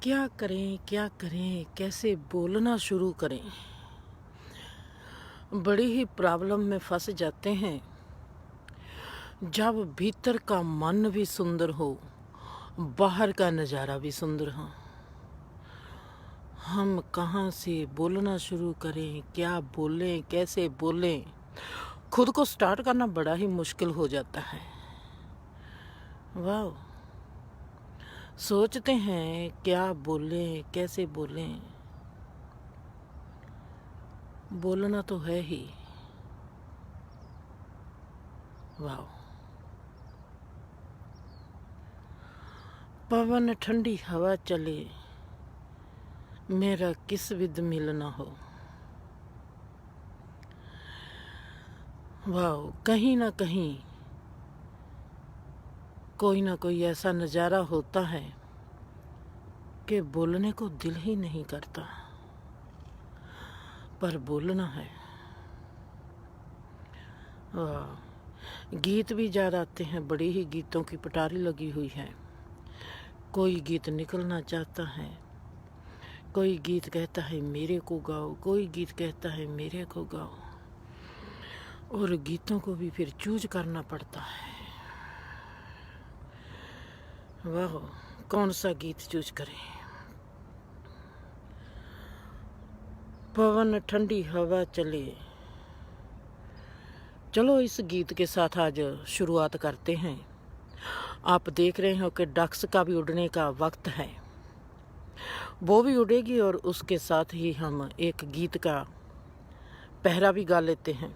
क्या करें, कैसे बोलना शुरू करें। बड़ी ही प्रॉब्लम में फंस जाते हैं। जब भीतर का मन भी सुंदर हो, बाहर का नज़ारा भी सुंदर हो, हम कहाँ से बोलना शुरू करें, क्या बोलें, कैसे बोलें। खुद को स्टार्ट करना बड़ा ही मुश्किल हो जाता है। वाह, सोचते हैं क्या बोलें, कैसे बोलें। बोलना तो है ही। वाह, पवन ठंडी हवा चले, मेरा किस विद मिलना हो। वाह, कहीं ना कहीं कोई ना कोई ऐसा नज़ारा होता है कि बोलने को दिल ही नहीं करता, पर बोलना है। वाह, गीत भी याद आते हैं, बड़ी ही गीतों की पटारी लगी हुई है। कोई गीत निकलना चाहता है, कोई गीत कहता है मेरे को गाओ, कोई गीत कहता है मेरे को गाओ, और गीतों को भी फिर चूज करना पड़ता है। वाह, कौन सा गीत चूज करें। पवन ठंडी हवा चले। चलो इस गीत के साथ आज शुरुआत करते हैं। आप देख रहे हो कि डक्स का भी उड़ने का वक्त है, वो भी उड़ेगी और उसके साथ ही हम एक गीत का पहरा भी गा लेते हैं।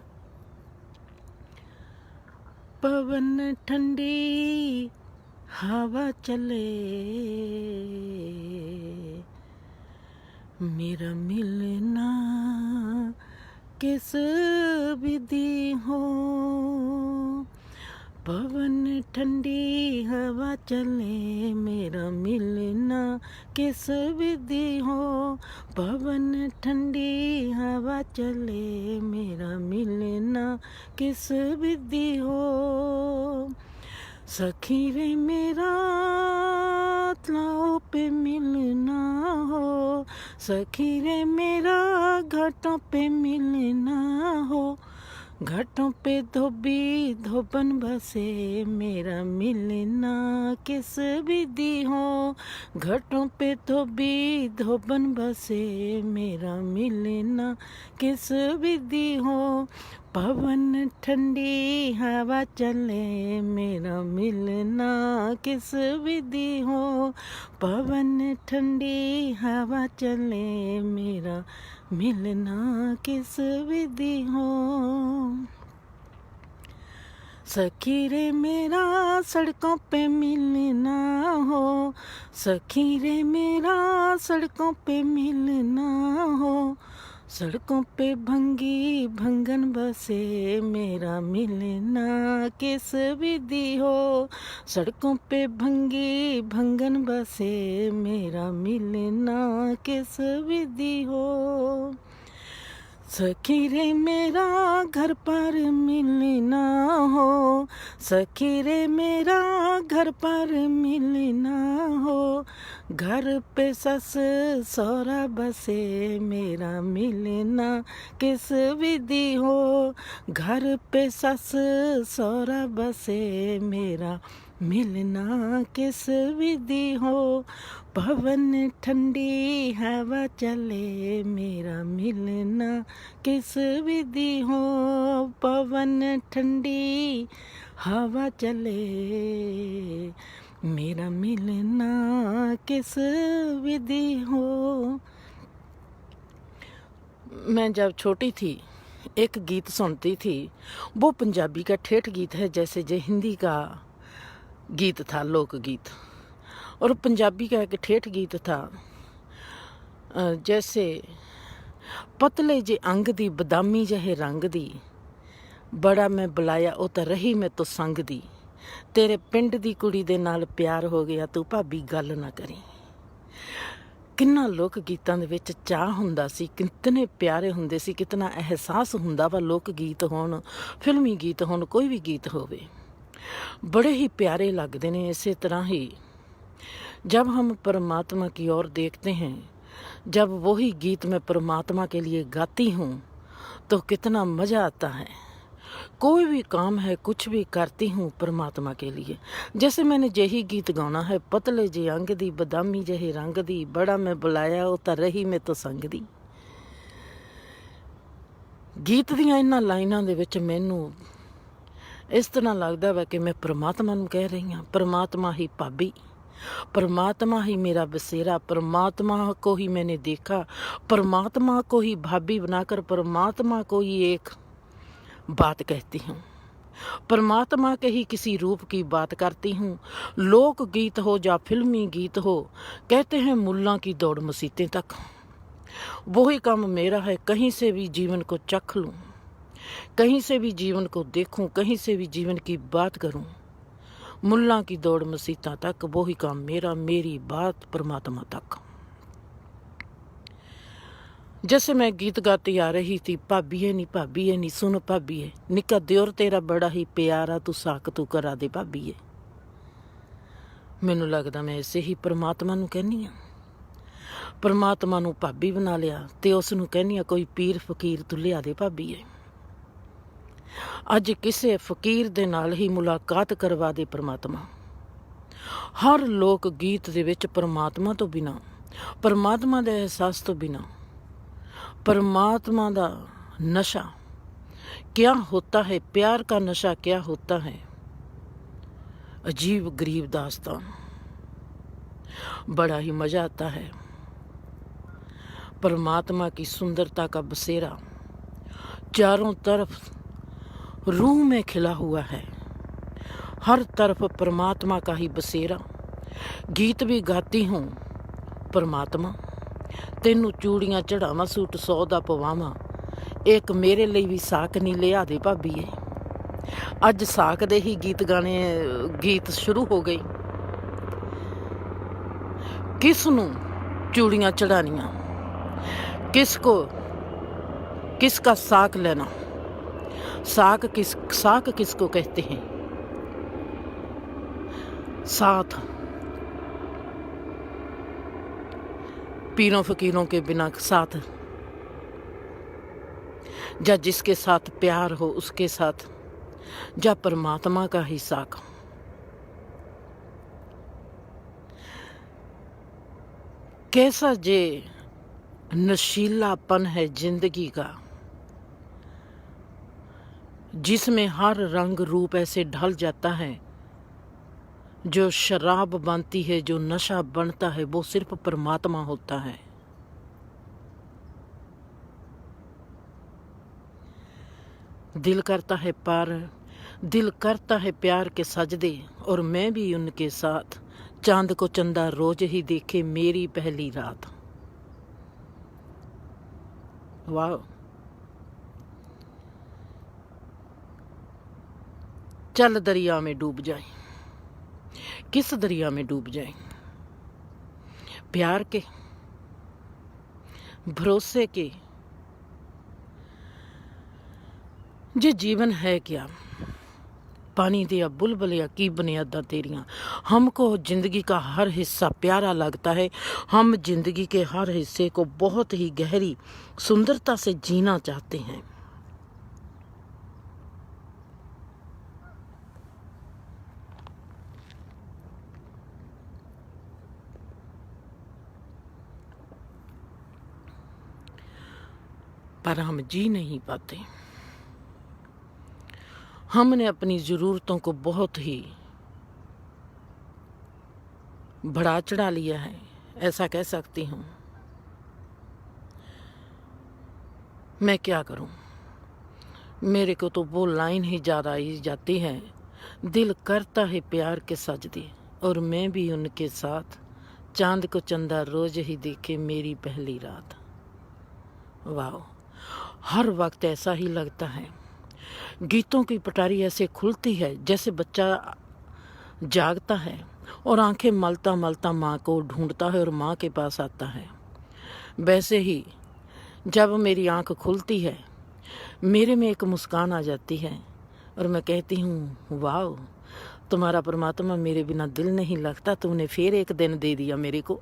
पवन ठंडी हवा चले, मेरा मिलना किस विधि हो। पवन ठंडी हवा चले, मेरा मिलना किस विधि हो। पवन ठंडी हवा चले, मेरा मिलना किस विधि हो। सखी रे मेरा तलाव पे मिलना हो, सखी रे मेरा घाटों पे मिलना हो। घाटों पे धोबी धोबन बसे, मेरा मिलना किस विधि हो। घाटों पे धोबी धोबन बसे, मेरा मिलना किस विधि हो। पवन ठंडी हवा चले, मेरा मिलना किस विधि हो। पवन ठंडी हवा चले, मेरा मिलना किस विधि हो। सखी रे मेरा सड़कों पे मिलना हो, सखी रे मेरा सड़कों पे मिलना हो। सड़कों पे भंगी भंगन बसे, मेरा मिलना किस विधि हो। सड़कों पे भंगी भंगन बसे, मेरा मिलना किस विधि हो। सखी रे मेरा घर पर मिलना हो, सखी रे मेरा घर पर मिलना हो। घर पे सस सौरा बसे, मेरा मिलना किस विधि हो। घर पे सस सौरा बसे, मेरा मिलना किस विधि हो। पवन ठंडी हवा चले, मेरा मिलना किस विधि हो। पवन ठंडी हवा चले, मेरा मिलना किस विधि हो। मैं जब छोटी थी एक गीत सुनती थी, वो पंजाबी का ठेठ गीत है, जैसे जे हिंदी का गीत था लोकगीत, और पंजाबी का एक ठेठ गीत था। जैसे पतले जे अंग दी बदामी जहे रंग दी, बड़ा मैं बुलाया ओ तां रही मैं तो संग दी। तेरे पिंड दी कुड़ी दे नाल प्यार हो गया, तू भाबी गल ना करी। किन्ना लोक गीतां दे विच चाह हुंदा सी, कितने प्यारे हुंदे सी, कितना एहसास हुंदा वा। लोक गीत होण, फिल्मी गीत होण, कोई भी गीत होवे, बड़े ही प्यारे लगदे ने। इसे तरह ही जब हम परमात्मा की ओर देखते हैं, जब वही गीत मैं परमात्मा के लिए गाती हूँ तो कितना मज़ा आता है। कोई भी काम है, कुछ भी करती हूँ परमात्मा के लिए। जैसे मैंने यही गीत गाना है, पतले जे अंग दी बदामी जहे रंग दी, बड़ा मैं बुलाया ਉਹ ਤਾਂ ਰਹੀ ਮੈਂ ਤੋਂ ਸੰਗ ਦੀ। ਗੀਤ ਦੀਆਂ ਇਹਨਾਂ ਲਾਈਨਾਂ ਦੇ ਵਿੱਚ ਮੈਨੂੰ ਇਸ ਤਰ੍ਹਾਂ ਲੱਗਦਾ ਵਾ ਕਿ ਮੈਂ परमात्मा ਨੂੰ ਕਹਿ ਰਹੀ ਹਾਂ। परमात्मा ही भाभी, परमात्मा ही मेरा बसेरा, परमात्मा को ही मैंने देखा, परमात्मा को ही भाभी बनाकर परमात्मा को ही एक बात कहती हूँ, परमात्मा के ही किसी रूप की बात करती हूँ। लोक गीत हो या फिल्मी गीत हो, कहते हैं मुल्ला की दौड़ मसीते तक। वही काम मेरा है, कहीं से भी जीवन को चख लूँ, कहीं से भी जीवन को देखूं, कहीं से भी जीवन की बात करूं। मुल्ला की दौड़ मसीता तक, वही काम मेरा, मेरी बात परमात्मा तक। जैसे मैं गीत गाती आ रही थी, भाभी है नी सुन भाभी है, निका दियोर तेरा बड़ा ही प्यारा, तू साक तू करा दे भाभी है। मैनू लगदा मैं इसे ही परमात्मा नू कहनी आ। परमात्मा नू भाभी बना लिया ते उस नू कहनी आ कोई पीर फकीर तू लिया दे भाभी है। अज किसे फकीर दे नाल ही मुलाकात करवा दे परमात्मा। हर लोक गीत दे विच परमात्मा तो बिना, परमात्मा दे एहसास तो बिना, परमात्मा दा नशा क्या होता है, प्यार का नशा क्या होता है, अजीब गरीब दास्तान। बड़ा ही मज़ा आता है। परमात्मा की सुंदरता का बसेरा चारों तरफ रूह में खिला हुआ है, हर तरफ परमात्मा का ही बसेरा। गीत भी गाती हूँ, परमात्मा तेनू चूड़ियाँ चढ़ावा, सूट 100 दा पवावां, एक मेरे लिए भी साक नहीं लिया दे भाभी है। अज साक दे ही गीत शुरू हो गई। किसनू चूड़ियाँ चढ़ानियाँ, किसका साक लेना, साक किसको कहते हैं? साथ पीरों फकीरों के बिना साथ, या जिसके साथ प्यार हो उसके साथ, या परमात्मा का ही साक। कैसा जे नशीलापन है जिंदगी का, जिसमें हर रंग रूप ऐसे ढल जाता है। जो शराब बनती है, जो नशा बनता है, वो सिर्फ परमात्मा होता है। दिल करता है प्यार के सजदे, और मैं भी उनके साथ। चांद को चंदा रोज ही देखे, मेरी पहली रात। वाह, चल दरिया में डूब जाए, किस दरिया में डूब जाए? प्यार के, भरोसे के। जे जीवन है क्या, पानी दिया बुलबुलिया की बुनियादा तेरियां। हमको जिंदगी का हर हिस्सा प्यारा लगता है। हम जिंदगी के हर हिस्से को बहुत ही गहरी सुंदरता से जीना चाहते हैं। पर हम जी नहीं पाते। हमने अपनी ज़रूरतों को बहुत ही बढ़ा चढ़ा लिया है, ऐसा कह सकती हूँ। मैं क्या करूँ, मेरे को तो वो लाइन ही ज़्यादा आई जाती है। दिल करता है प्यार के सजदे, और मैं भी उनके साथ। चांद को चंदा रोज ही देखे, मेरी पहली रात। वाह, हर वक्त ऐसा ही लगता है। गीतों की पटारी ऐसे खुलती है जैसे बच्चा जागता है और आंखें मलता मलता माँ को ढूंढता है और माँ के पास आता है। वैसे ही जब मेरी आंख खुलती है, मेरे में एक मुस्कान आ जाती है। और मैं कहती हूँ वाह, तुम्हारा परमात्मा मेरे बिना दिल नहीं लगता, तुमने फिर एक दिन दे दिया मेरे को।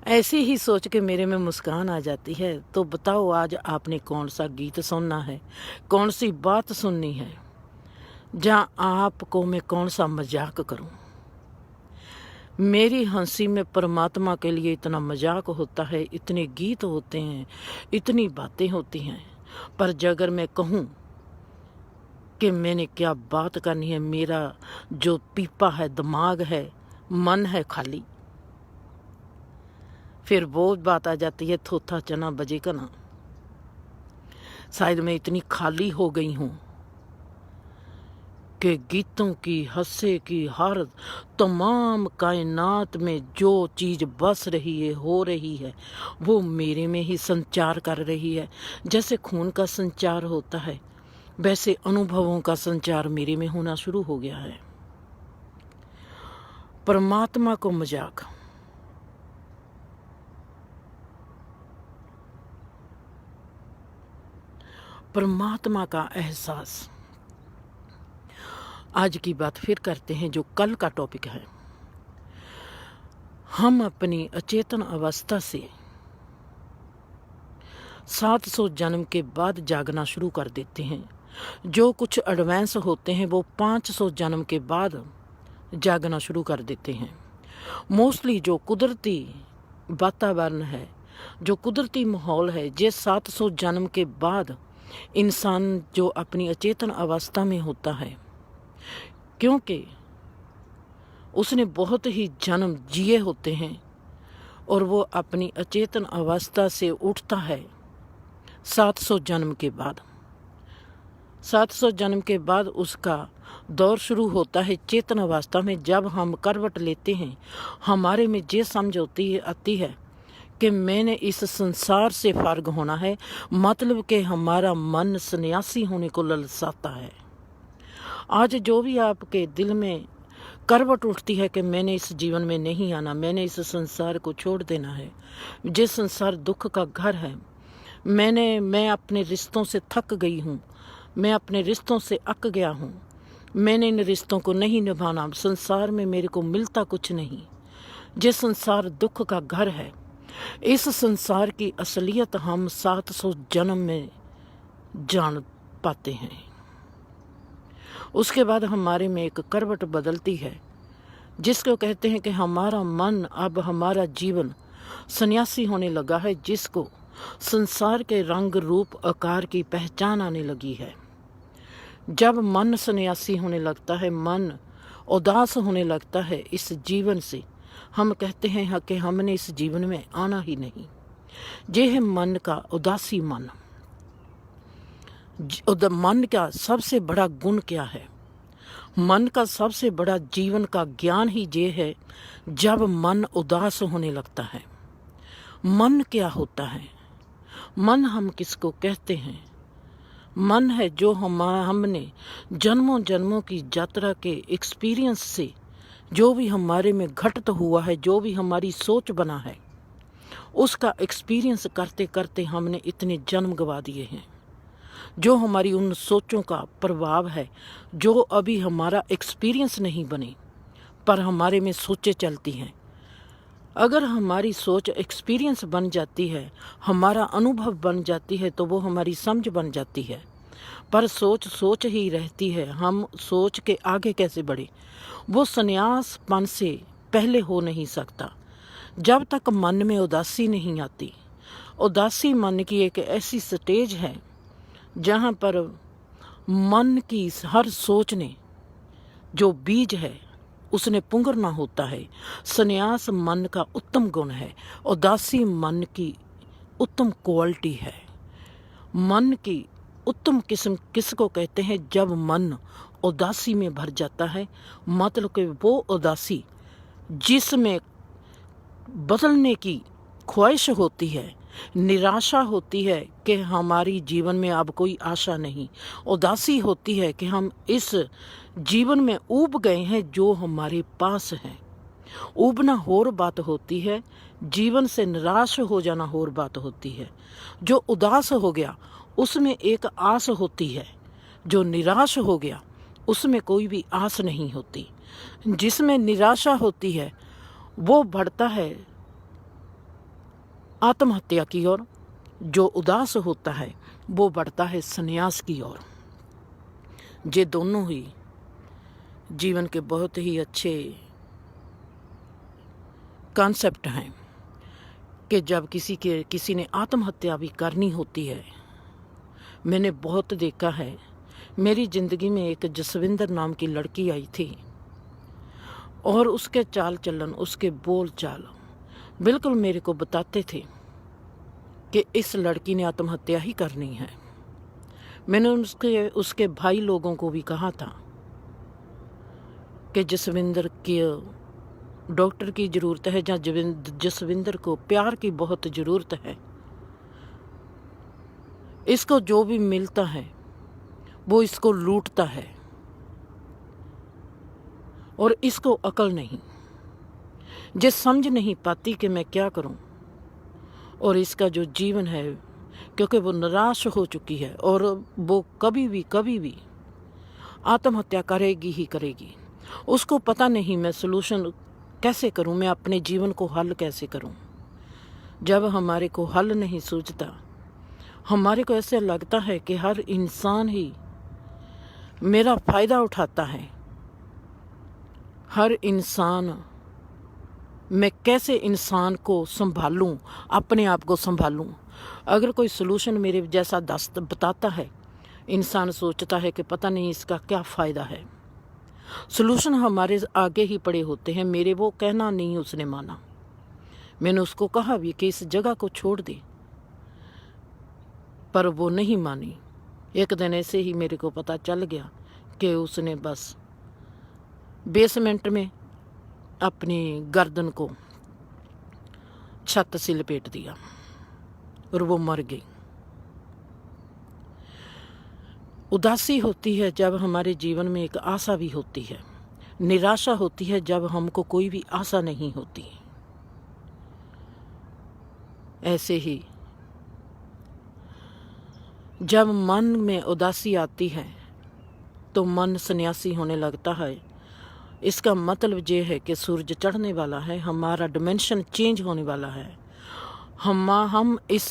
ऐसी ही सोच के मेरे में मुस्कान आ जाती है। तो बताओ आज आपने कौन सा गीत सुनना है, कौन सी बात सुननी है जहाँ आपको मैं कौन सा मजाक करूँ। मेरी हंसी में परमात्मा के लिए इतना मजाक होता है, इतने गीत होते हैं, इतनी बातें होती हैं, पर अगर मैं कहूँ कि मैंने क्या बात करनी है, मेरा जो पीपा है, दिमाग है, मन है खाली, फिर वो बात आ जाती है थोथा चना बजे का ना। शायद मैं इतनी खाली हो गई हूँ कि गीतों की, हंसे की, हर तमाम कायनात में जो चीज़ बस रही है, हो रही है, वो मेरे में ही संचार कर रही है। जैसे खून का संचार होता है, वैसे अनुभवों का संचार मेरे में होना शुरू हो गया है। परमात्मा को मजाक, परमात्मा का एहसास। आज की बात फिर करते हैं जो कल का टॉपिक है। हम अपनी अचेतन अवस्था से 700 जन्म के बाद जागना शुरू कर देते हैं। जो कुछ एडवांस होते हैं वो 500 जन्म के बाद जागना शुरू कर देते हैं। मोस्टली जो कुदरती वातावरण है, जो कुदरती माहौल है, ये 700 जन्म के बाद इंसान जो अपनी अचेतन अवस्था में होता है, क्योंकि उसने बहुत ही जन्म जिए होते हैं और वो अपनी अचेतन अवस्था से उठता है 700 जन्म के बाद। 700 जन्म के बाद उसका दौर शुरू होता है चेतन अवस्था में। जब हम करवट लेते हैं, हमारे में ये समझ आती है कि मैंने इस संसार से फारग होना है, मतलब कि हमारा मन सन्यासी होने को ललचाता है। आज जो भी आपके दिल में करवट उठती है कि मैंने इस जीवन में नहीं आना, मैंने इस संसार को छोड़ देना है, जिस संसार दुख का घर है, मैं अपने रिश्तों से थक गई हूँ, मैं अपने रिश्तों से अक गया हूँ, मैंने इन रिश्तों को नहीं निभाना, संसार में मेरे को मिलता कुछ नहीं, जिस संसार दुख का घर है, इस संसार की असलियत हम 700 जन्म में जान पाते हैं। उसके बाद हमारे में एक करवट बदलती है, जिसको कहते हैं कि हमारा मन, अब हमारा जीवन सन्यासी होने लगा है, जिसको संसार के रंग रूप आकार की पहचान आने लगी है। जब मन सन्यासी होने लगता है, मन उदास होने लगता है इस जीवन से, हम कहते हैं कि हमने इस जीवन में आना ही नहीं। ये है मन का उदासी मन। मन का सबसे बड़ा गुण क्या है? मन का सबसे बड़ा जीवन का ज्ञान ही ये है जब मन उदास होने लगता है। मन क्या होता है? मन हम किसको कहते हैं? मन है जो हमने जन्मों जन्मों की यात्रा के एक्सपीरियंस से जो भी हमारे में घटित हुआ है, जो भी हमारी सोच बना है, उसका एक्सपीरियंस करते करते हमने इतने जन्म गवा दिए हैं। जो हमारी उन सोचों का प्रभाव है, जो अभी हमारा एक्सपीरियंस नहीं बने, पर हमारे में सोचें चलती हैं। अगर हमारी सोच एक्सपीरियंस बन जाती है, हमारा अनुभव बन जाती है, तो वो हमारी समझ बन जाती है। पर सोच सोच ही रहती है, हम सोच के आगे कैसे बढ़े? वो संन्यासपन से पहले हो नहीं सकता जब तक मन में उदासी नहीं आती। उदासी मन की एक ऐसी स्टेज है जहाँ पर मन की हर सोच ने जो बीज है उसने पुंगरना होता है। संन्यास मन का उत्तम गुण है, उदासी मन की उत्तम क्वालिटी है। मन की उत्तम किस्म किसको कहते हैं? जब मन उदासी में भर जाता है, मतलब कि वो उदासी जिसमें बदलने की ख्वाहिश होती है, निराशा होती है कि हमारी जीवन में अब कोई आशा नहीं, उदासी होती है कि हम इस जीवन में ऊब गए हैं जो हमारे पास है। ऊबना और बात होती है, जीवन से निराश हो जाना और बात होती है। जो उदास हो गया उसमें एक आस होती है, जो निराश हो गया उसमें कोई भी आस नहीं होती। जिसमें निराशा होती है वो बढ़ता है आत्महत्या की ओर, जो उदास होता है वो बढ़ता है संन्यास की ओर। ये दोनों ही जीवन के बहुत ही अच्छे कॉन्सेप्ट हैं कि जब किसी ने आत्महत्या भी करनी होती है। मैंने बहुत देखा है, मेरी ज़िंदगी में एक जसविंदर नाम की लड़की आई थी और उसके चाल चलन, उसके बोल चाल बिल्कुल मेरे को बताते थे कि इस लड़की ने आत्महत्या ही करनी है। मैंने उसके भाई लोगों को भी कहा था कि जसविंदर की डॉक्टर की ज़रूरत है, या जसविंदर को प्यार की बहुत ज़रूरत है। इसको जो भी मिलता है वो इसको लूटता है और इसको अकल नहीं, जे समझ नहीं पाती कि मैं क्या करूं। और इसका जो जीवन है, क्योंकि वो निराश हो चुकी है और वो कभी भी आत्महत्या करेगी ही करेगी। उसको पता नहीं मैं सलूशन कैसे करूं, मैं अपने जीवन को हल कैसे करूं। जब हमारे को हल नहीं सूझता, हमारे को ऐसे लगता है कि हर इंसान ही मेरा फ़ायदा उठाता है। हर इंसान, मैं कैसे इंसान को संभालूं, अपने आप को संभालूं। अगर कोई सलूशन मेरे जैसा दस्त बताता है, इंसान सोचता है कि पता नहीं इसका क्या फ़ायदा है। सलूशन हमारे आगे ही पड़े होते हैं। मेरे वो कहना नहीं उसने माना। मैंने उसको कहा भी कि इस जगह को छोड़ दे, पर वो नहीं मानी। एक दिन ऐसे ही मेरे को पता चल गया कि उसने बस बेसमेंट में अपनी गर्दन को छत से लपेट दिया और वो मर गई। उदासी होती है जब हमारे जीवन में एक आशा भी होती है। निराशा होती है जब हमको कोई भी आशा नहीं होती। ऐसे ही जब मन में उदासी आती है तो मन सन्यासी होने लगता है। इसका मतलब ये है कि सूरज चढ़ने वाला है, हमारा डिमेंशन चेंज होने वाला है। हम इस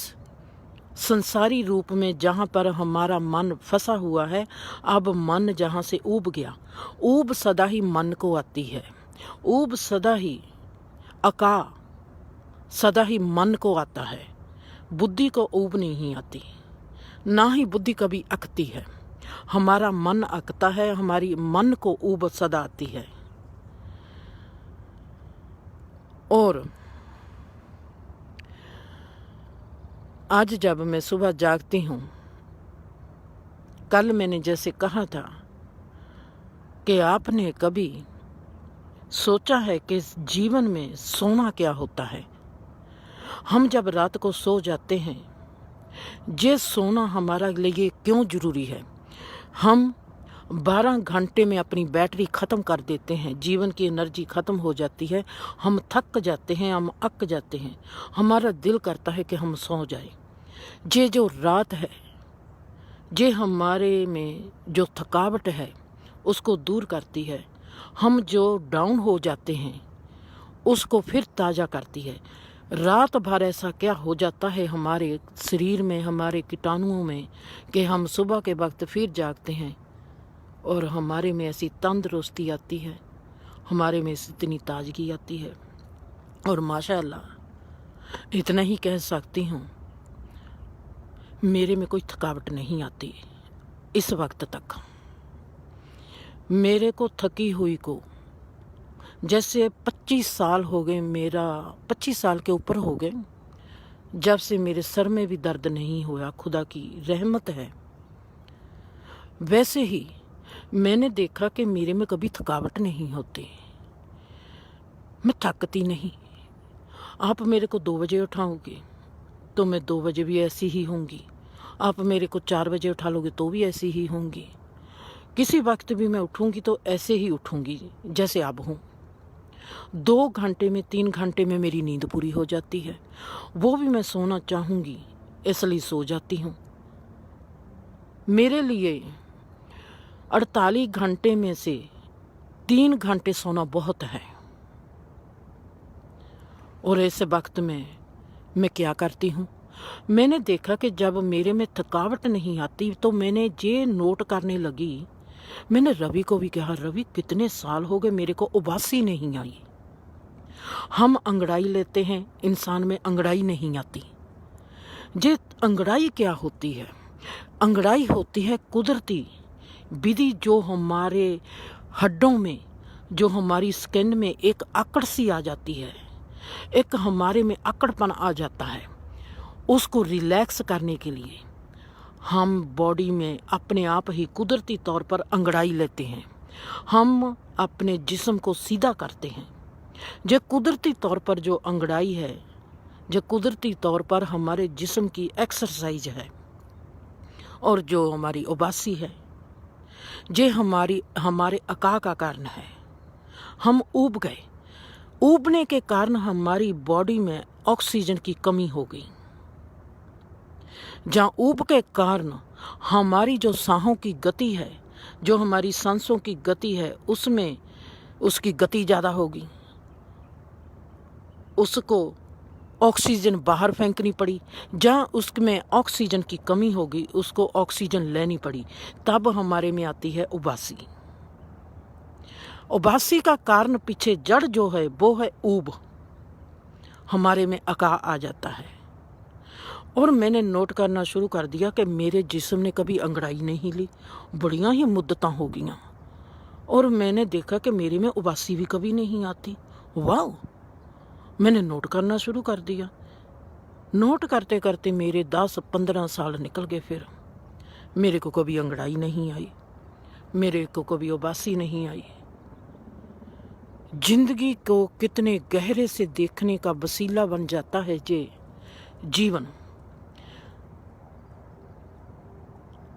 संसारी रूप में जहाँ पर हमारा मन फंसा हुआ है, अब मन जहाँ से ऊब गया, ऊब सदा ही मन को आती है। ऊब सदा ही सदा ही मन को आता है। बुद्धि को ऊब नहीं आती, ना ही बुद्धि कभी अकती है। हमारा मन अकता है, हमारी मन को ऊब सदा आती है। और आज जब मैं सुबह जागती हूँ, कल मैंने जैसे कहा था कि आपने कभी सोचा है कि जीवन में सोना क्या होता है। हम जब रात को सो जाते हैं, ये सोना हमारा लिए क्यों जरूरी है। हम 12 घंटे में अपनी बैटरी ख़त्म कर देते हैं, जीवन की एनर्जी ख़त्म हो जाती है, हम थक जाते हैं, हम अक जाते हैं, हमारा दिल करता है कि हम सो जाए। ये जो रात है, ये हमारे में जो थकावट है उसको दूर करती है। हम जो डाउन हो जाते हैं उसको फिर ताज़ा करती है। रात भर ऐसा क्या हो जाता है हमारे शरीर में, हमारे कीटाणुओं में, कि हम सुबह के वक्त फिर जागते हैं और हमारे में ऐसी तंदुरुस्ती आती है, हमारे में इतनी ताजगी आती है। और माशाअल्लाह इतना ही कह सकती हूँ, मेरे में कोई थकावट नहीं आती। इस वक्त तक मेरे को थकी हुई को जैसे 25 साल हो गए, मेरा 25 साल के ऊपर हो गए जब से मेरे सर में भी दर्द नहीं हुआ। खुदा की रहमत है। वैसे ही मैंने देखा कि मेरे में कभी थकावट नहीं होती, मैं थकती नहीं। आप मेरे को 2 बजे उठाओगे तो मैं 2 बजे भी ऐसी ही होंगी। आप मेरे को 4 बजे उठा लोगे तो भी ऐसी ही होंगी। किसी वक्त भी मैं उठूंगी तो ऐसे ही उठूंगी जैसे अब हूँ। 2 घंटे में 3 घंटे में मेरी नींद पूरी हो जाती है। वो भी मैं सोना चाहूँगी इसलिए सो जाती हूँ। मेरे लिए 48 घंटे में से 3 घंटे सोना बहुत है। और ऐसे वक्त में मैं क्या करती हूँ, मैंने देखा कि जब मेरे में थकावट नहीं आती तो मैंने ये नोट करने लगी। मैंने रवि को भी कहा, रवि कितने साल हो गए मेरे को उबासी नहीं आई। हम अंगड़ाई लेते हैं, इंसान में अंगड़ाई नहीं आती। ये अंगड़ाई क्या होती है? अंगड़ाई होती है कुदरती विधि, जो हमारे हड्डों में, जो हमारी स्किन में एक आकड़ सी आ जाती है, एक हमारे में आकड़पन आ जाता है। उसको रिलैक्स करने के लिए हम बॉडी में अपने आप ही कुदरती तौर पर अंगड़ाई लेते हैं। हम अपने जिस्म को सीधा करते हैं। जो कुदरती तौर पर जो अंगड़ाई है, जो कुदरती तौर पर हमारे जिस्म की एक्सरसाइज है। और जो हमारी उबासी है, ये हमारे अका का कारण है। हम ऊब गए। ऊबने के कारण हमारी बॉडी में ऑक्सीजन की कमी हो गई। जहाँ ऊब के कारण हमारी जो सांसों की गति है, जो हमारी सांसों की गति है, उसमें उसकी गति ज़्यादा होगी। उसको ऑक्सीजन बाहर फेंकनी पड़ी। जहाँ उसमें ऑक्सीजन की कमी होगी, उसको ऑक्सीजन लेनी पड़ी। तब हमारे में आती है उबासी। उबासी का कारण पीछे जड़ जो है वो है ऊब। हमारे में अका आ जाता है। और मैंने नोट करना शुरू कर दिया कि मेरे जिस्म ने कभी अंगड़ाई नहीं ली, बढ़िया ही मुद्दतां हो गईं। और मैंने देखा कि मेरे में उबासी भी कभी नहीं आती। वाह! मैंने नोट करना शुरू कर दिया। नोट करते करते मेरे 10-15 साल निकल गए। फिर मेरे को कभी अंगड़ाई नहीं आई, मेरे को कभी उबासी नहीं आई। जिंदगी को कितने गहरे से देखने का वसीला बन जाता है ये जीवन।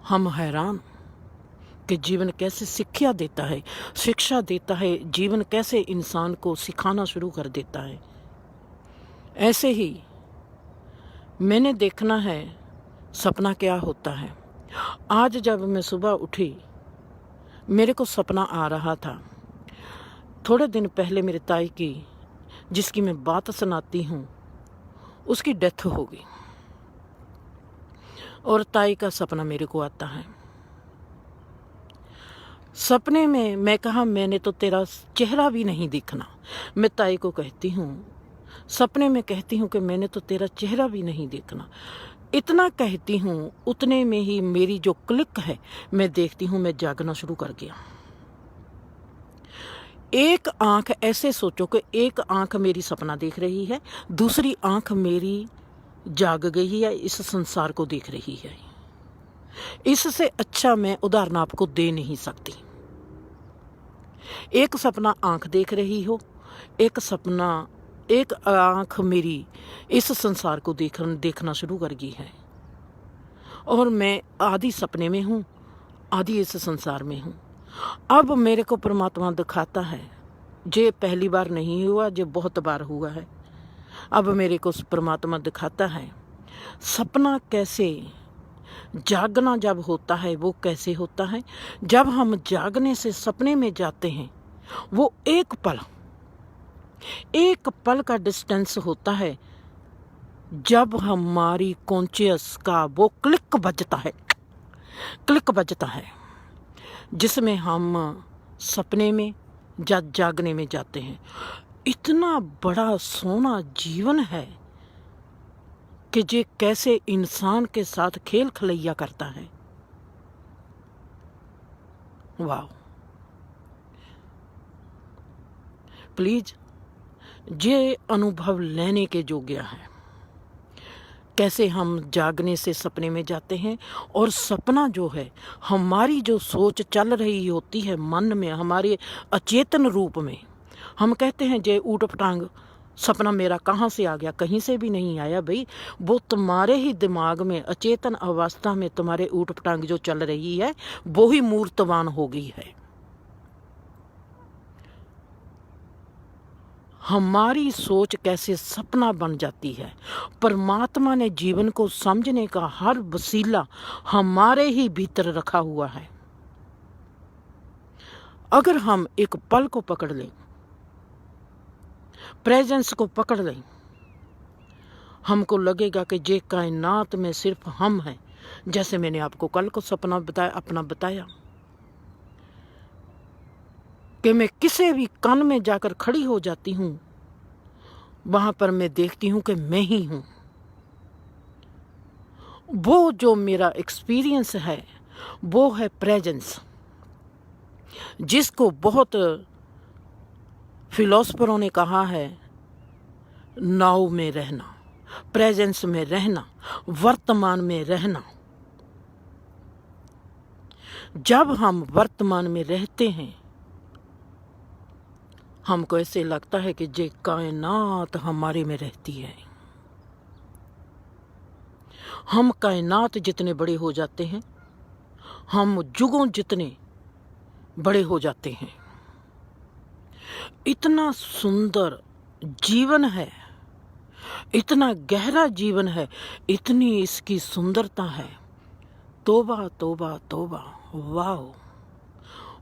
हम हैरान कि जीवन कैसे शिक्षा देता है, शिक्षा देता है। जीवन कैसे इंसान को सिखाना शुरू कर देता है। ऐसे ही मैंने देखना है सपना क्या होता है। आज जब मैं सुबह उठी, मेरे को सपना आ रहा था। थोड़े दिन पहले मेरे ताई की, जिसकी मैं बात सुनाती हूँ, उसकी डेथ हो गई। और ताई का सपना मेरे को आता है। सपने में मैं कहा, मैंने तो तेरा चेहरा भी नहीं देखना। मैं ताई को कहती हूँ, सपने में कहती हूँ कि मैंने तो तेरा चेहरा भी नहीं देखना। इतना कहती हूँ, उतने में ही मेरी जो क्लिक है, मैं देखती हूँ मैं जागना शुरू कर गया। एक आंख, ऐसे सोचो कि एक आंख मेरी सपना देख रही है, दूसरी आंख मेरी जाग गई है, इस संसार को देख रही है। इससे अच्छा मैं उदाहरण आपको दे नहीं सकती। एक सपना आंख देख रही हो, एक आंख मेरी इस संसार को देखना शुरू कर गई है। और मैं आधी सपने में हूँ, आधी इस संसार में हूँ। अब मेरे को परमात्मा दिखाता है, ये पहली बार नहीं हुआ, ये बहुत बार हुआ है। अब मेरे को परमात्मा दिखाता है सपना कैसे, जागना जब होता है वो कैसे होता है। जब हम जागने से सपने में जाते हैं, वो एक पल का डिस्टेंस होता है। जब हमारी कॉन्शियस का वो क्लिक बजता है, जिसमें हम सपने में जागने में जाते हैं। इतना बड़ा सोना जीवन है कि ये कैसे इंसान के साथ खेल खलैया करता है। वाह! प्लीज, ये अनुभव लेने के योग्य है। कैसे हम जागने से सपने में जाते हैं। और सपना जो है, हमारी जो सोच चल रही होती है मन में, हमारे अचेतन रूप में। हम कहते हैं जे ऊट पटांग सपना मेरा कहाँ से आ गया, कहीं से भी नहीं आया भाई। वो तुम्हारे ही दिमाग में, अचेतन अवस्था में तुम्हारे ऊट पटांग जो चल रही है, वो ही मूर्तवान हो गई है। हमारी सोच कैसे सपना बन जाती है। परमात्मा ने जीवन को समझने का हर वसीला हमारे ही भीतर रखा हुआ है। अगर हम एक पल को पकड़ लें, प्रेजेंस को पकड़ लें, हमको लगेगा कि ये कायनात में सिर्फ हम हैं। जैसे मैंने आपको कल को सपना अपना बताया कि मैं किसी भी कण में जाकर खड़ी हो जाती हूँ, वहां पर मैं देखती हूँ कि मैं ही हूँ। वो जो मेरा एक्सपीरियंस है वो है प्रेजेंस, जिसको बहुत फिलोसफरों ने कहा है नाउ में रहना, प्रेजेंस में रहना, वर्तमान में रहना। जब हम वर्तमान में रहते हैं, हमको ऐसे लगता है कि ये कायनात हमारे में रहती है। हम कायनात जितने बड़े हो जाते हैं, हम जुगों जितने बड़े हो जाते हैं। इतना सुंदर जीवन है, इतना गहरा जीवन है, इतनी इसकी सुंदरता है। तोबा तोबा तोबा, वाह।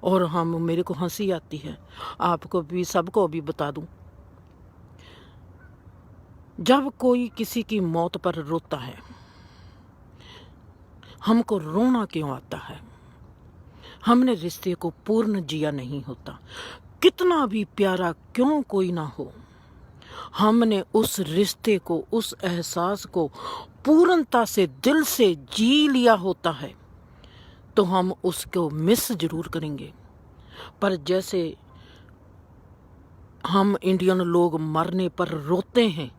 और हम, मेरे को हंसी आती है, आपको भी, सबको भी बता दूं, जब कोई किसी की मौत पर रोता है, हमको रोना क्यों आता है? हमने रिश्ते को पूर्ण जिया नहीं होता। कितना भी प्यारा क्यों कोई ना हो, हमने उस रिश्ते को, उस एहसास को पूर्णता से, दिल से जी लिया होता है, तो हम उसको मिस जरूर करेंगे। पर जैसे हम इंडियन लोग मरने पर रोते हैं,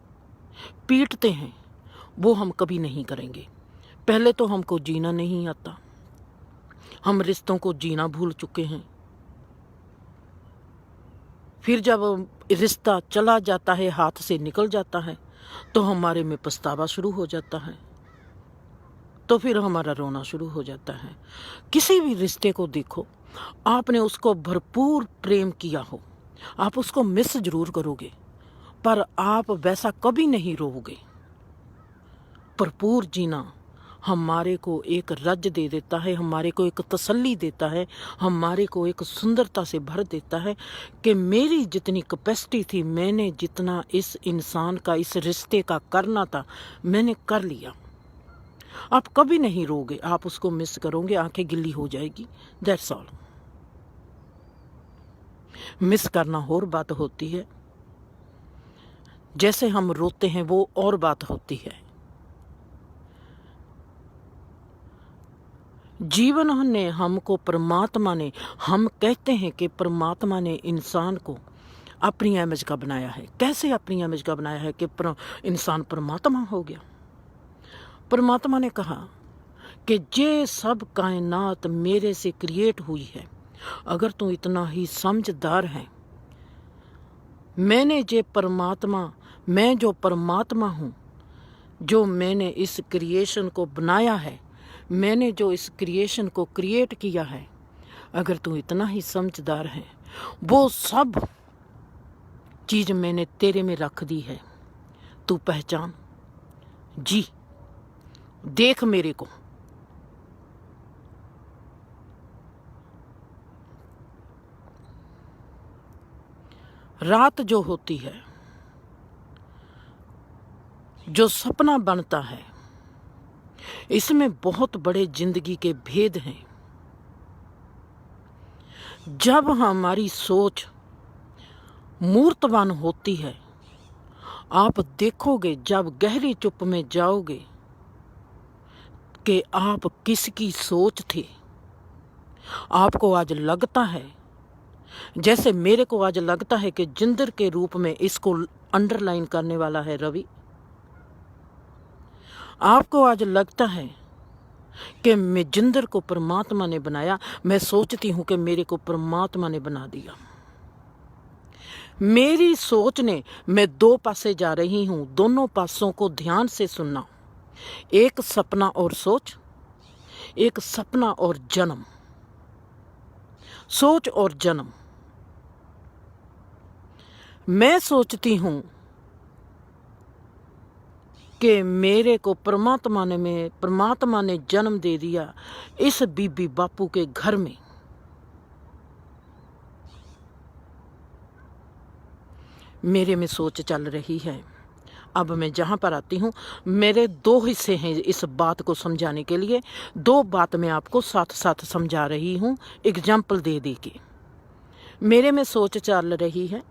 पीटते हैं, वो हम कभी नहीं करेंगे। पहले तो हमको जीना नहीं आता, हम रिश्तों को जीना भूल चुके हैं। फिर जब रिश्ता चला जाता है, हाथ से निकल जाता है, तो हमारे में पछतावा शुरू हो जाता है, तो फिर हमारा रोना शुरू हो जाता है। किसी भी रिश्ते को देखो, आपने उसको भरपूर प्रेम किया हो, आप उसको मिस जरूर करोगे, पर आप वैसा कभी नहीं रोओगे। भरपूर जीना हमारे को एक रज दे देता है, हमारे को एक तसल्ली देता है, हमारे को एक सुंदरता से भर देता है कि मेरी जितनी कैपेसिटी थी, मैंने जितना इस इंसान का, इस रिश्ते का करना था, मैंने कर लिया। आप कभी नहीं रोगे, आप उसको मिस करोगे, आंखें गिल्ली हो जाएगी, दैट्स ऑल। मिस करना और बात होती है, जैसे हम रोते हैं वो और बात होती है। जीवन ने हमको, परमात्मा ने, हम कहते हैं कि परमात्मा ने इंसान को अपनी इमेज का बनाया है। कैसे अपनी इमेज का बनाया है कि इंसान परमात्मा हो गया? परमात्मा ने कहा कि ये सब कायनात मेरे से क्रिएट हुई है। अगर तू इतना ही समझदार है, मैंने जो परमात्मा, मैं जो परमात्मा हूँ, जो मैंने इस क्रिएशन को बनाया है, मैंने जो इस क्रिएशन को क्रिएट किया है, अगर तू इतना ही समझदार है, वो सब चीज मैंने तेरे में रख दी है, तू पहचान, जी देख मेरे को। रात जो होती है, जो सपना बनता है, इसमें बहुत बड़े जिंदगी के भेद हैं। जब हमारी सोच मूर्तवान होती है, आप देखोगे, जब गहरी चुप में जाओगे, कि आप किसकी सोच थे। आपको आज लगता है, जैसे मेरे को आज लगता है कि जिंदर के रूप में इसको अंडरलाइन करने वाला है रवि। आपको आज लगता है कि मैं जिंदर को परमात्मा ने बनाया। मैं सोचती हूं कि मेरे को परमात्मा ने बना दिया। मेरी सोच ने, मैं दो पासे जा रही हूं, दोनों पासों को ध्यान से सुनना। एक सपना और सोच, एक सपना और जन्म, सोच और जन्म। मैं सोचती हूं कि मेरे को परमात्मा ने जन्म दे दिया इस बीबी बापू के घर में। मेरे में सोच चल रही है। अब मैं जहाँ पर आती हूँ, मेरे दो हिस्से हैं इस बात को समझाने के लिए। दो बात मैं आपको साथ साथ समझा रही हूँ, एग्जाम्पल दे दे के। मेरे में सोच चल रही है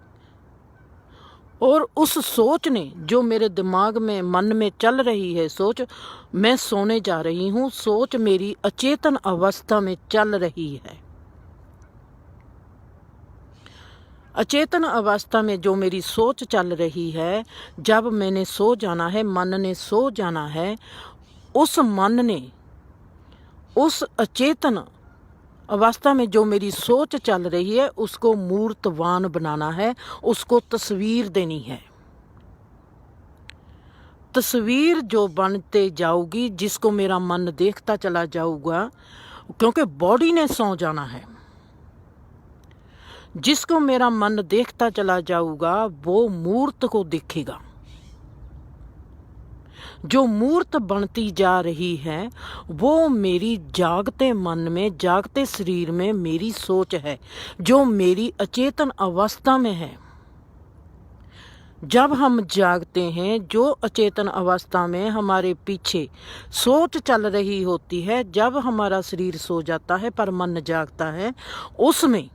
और उस सोच ने जो मेरे दिमाग में, मन में चल रही है सोच, मैं सोने जा रही हूँ, सोच मेरी अचेतन अवस्था में चल रही है। अचेतन अवस्था में जो मेरी सोच चल रही है, जब मैंने सो जाना है, मन ने सो जाना है, उस मन ने, उस अचेतन अवस्था में जो मेरी सोच चल रही है, उसको मूर्तवान बनाना है, उसको तस्वीर देनी है। तस्वीर जो बनते जाऊगी, जिसको मेरा मन देखता चला जाऊगा, क्योंकि बॉडी ने सो जाना है, जिसको मेरा मन देखता चला जाऊगा वो मूर्त को देखेगा। जो मूर्त बनती जा रही है वो मेरी जागते मन में, जागते शरीर में मेरी सोच है, जो मेरी अचेतन अवस्था में है। जब हम जागते हैं, जो अचेतन अवस्था में हमारे पीछे सोच चल रही होती है, जब हमारा शरीर सो जाता है पर मन जागता है, उसमें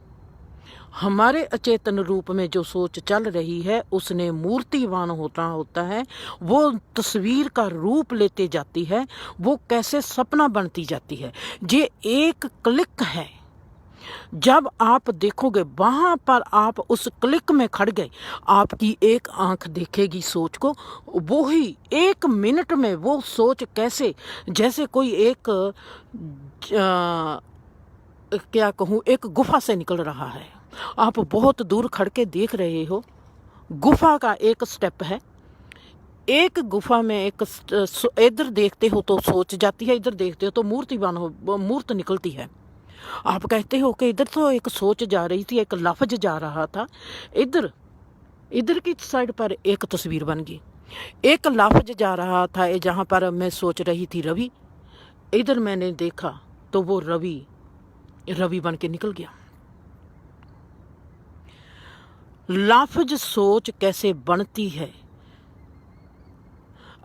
हमारे अचेतन रूप में जो सोच चल रही है उसने मूर्तिवान होता है, वो तस्वीर का रूप लेते जाती है, वो कैसे सपना बनती जाती है। ये एक क्लिक है। जब आप देखोगे वहां पर, आप उस क्लिक में खड़ गए, आपकी एक आंख देखेगी सोच को, वो ही एक मिनट में वो सोच कैसे, जैसे कोई एक क्या कहूँ, एक गुफा से निकल रहा है। आप बहुत दूर खड़ के देख रहे हो, गुफा का एक स्टेप है, एक गुफा में एक, इधर देखते हो तो सोच जाती है, इधर देखते हो तो मूर्तिवान हो, मूर्त निकलती है। आप कहते हो कि इधर तो एक सोच जा रही थी, एक लफ्ज जा रहा था, इधर इधर की साइड पर एक तस्वीर बन गई। एक लफ्ज जा रहा था जहाँ पर मैं सोच रही थी रवि, इधर मैंने देखा तो वो रवि बन के निकल गया। लफ्ज सोच कैसे बनती है,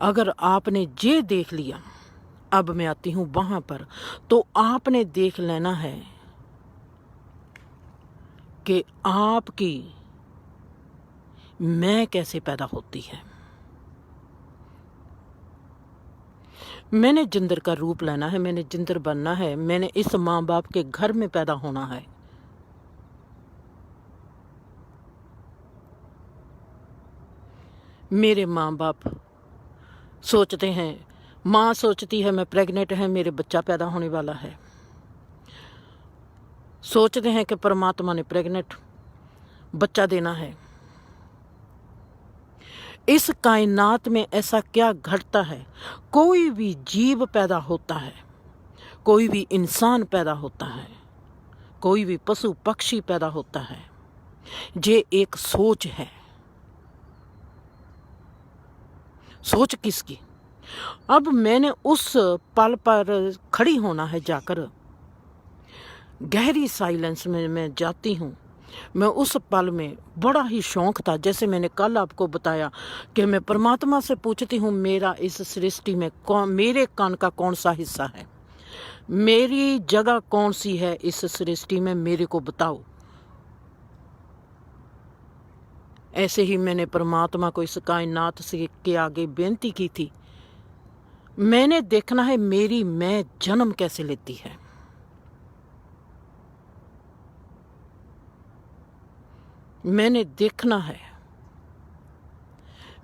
अगर आपने ये देख लिया, अब मैं आती हूं वहां पर, तो आपने देख लेना है कि आपकी मैं कैसे पैदा होती है। मैंने जिंदर का रूप लेना है, मैंने जिंदर बनना है, मैंने इस माँ बाप के घर में पैदा होना है। मेरे माँ बाप सोचते हैं, माँ सोचती है मैं प्रेग्नेंट है, मेरे बच्चा पैदा होने वाला है। सोचते हैं कि परमात्मा ने प्रेग्नेंट बच्चा देना है। इस कायनात में ऐसा क्या घटता है, कोई भी जीव पैदा होता है, कोई भी इंसान पैदा होता है, कोई भी पशु पक्षी पैदा होता है, ये एक सोच है। सोच किसकी? अब मैंने उस पल पर खड़ी होना है, जाकर गहरी साइलेंस में मैं जाती हूँ। मैं उस पल में बड़ा ही शौक था, जैसे मैंने कल आपको बताया कि मैं परमात्मा से पूछती हूँ, मेरा इस सृष्टि में कौन, मेरे कान का कौन सा हिस्सा है, मेरी जगह कौन सी है इस सृष्टि में, मेरे को बताओ। ऐसे ही मैंने परमात्मा को इस कायनात से के आगे बेनती की थी। मैंने देखना है मेरी मैं जन्म कैसे लेती है। मैंने देखना है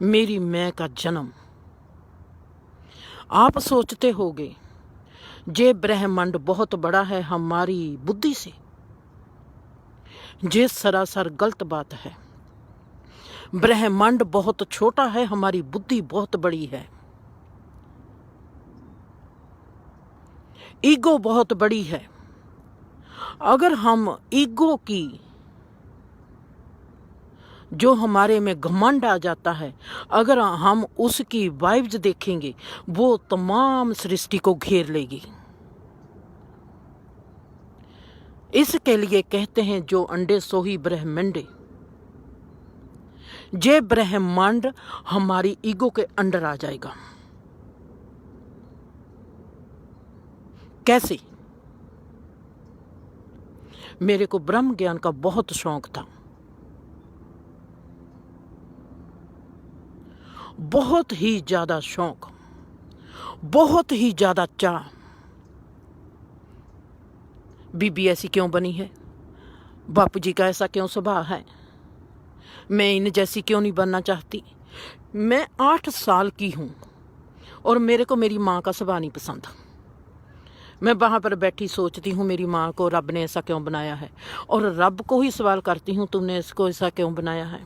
मेरी मैं का जन्म। आप सोचते होगे जे ब्रह्मांड बहुत बड़ा है हमारी बुद्धि से, जे सरासर गलत बात है। ब्रह्मांड बहुत छोटा है, हमारी बुद्धि बहुत बड़ी है। ईगो बहुत बड़ी है। अगर हम ईगो की, जो हमारे में घमंड आ जाता है, अगर हम उसकी वाइब्स देखेंगे, वो तमाम सृष्टि को घेर लेगी। इसके लिए कहते हैं जो अंडे सो ही ब्रह्मंडे। जे ब्रह्मांड हमारी ईगो के अंडर आ जाएगा। कैसे? मेरे को ब्रह्म ज्ञान का बहुत शौक था, बहुत ही ज्यादा शौक, बहुत ही ज्यादा चाह। बीबी ऐसी क्यों बनी है, बापू जी का ऐसा क्यों स्वभाव है, मैं इन जैसी क्यों नहीं बनना चाहती। मैं 8 साल की हूं और मेरे को मेरी माँ का स्वभाव नहीं पसंद। मैं वहां पर बैठी सोचती हूँ मेरी माँ को रब ने ऐसा क्यों बनाया है, और रब को ही सवाल करती हूँ तुमने इसको ऐसा क्यों बनाया है।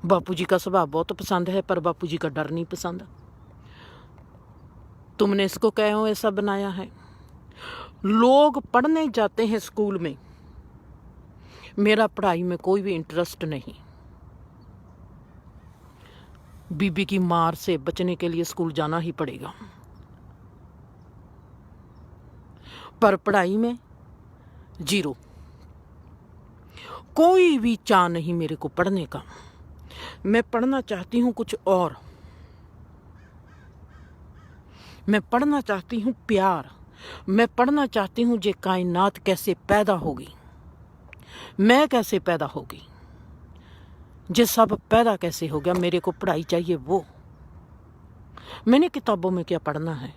बापू जी का स्वभाव बहुत पसंद है, पर बापू जी का डर नहीं पसंद। तुमने इसको क्यों ऐसा बनाया है। लोग पढ़ने जाते हैं स्कूल में, मेरा पढ़ाई में कोई भी इंटरेस्ट नहीं। बीबी की मार से बचने के लिए स्कूल जाना ही पड़ेगा, पर पढ़ाई में जीरो। कोई भी चाह नहीं मेरे को पढ़ने का। मैं पढ़ना चाहती हूँ कुछ और। मैं पढ़ना चाहती हूँ प्यार। मैं पढ़ना चाहती हूँ ये कायनात कैसे पैदा होगी, मैं कैसे पैदा होगी, ये सब पैदा कैसे हो गया। मेरे को पढ़ाई चाहिए वो। मैंने किताबों में क्या पढ़ना है,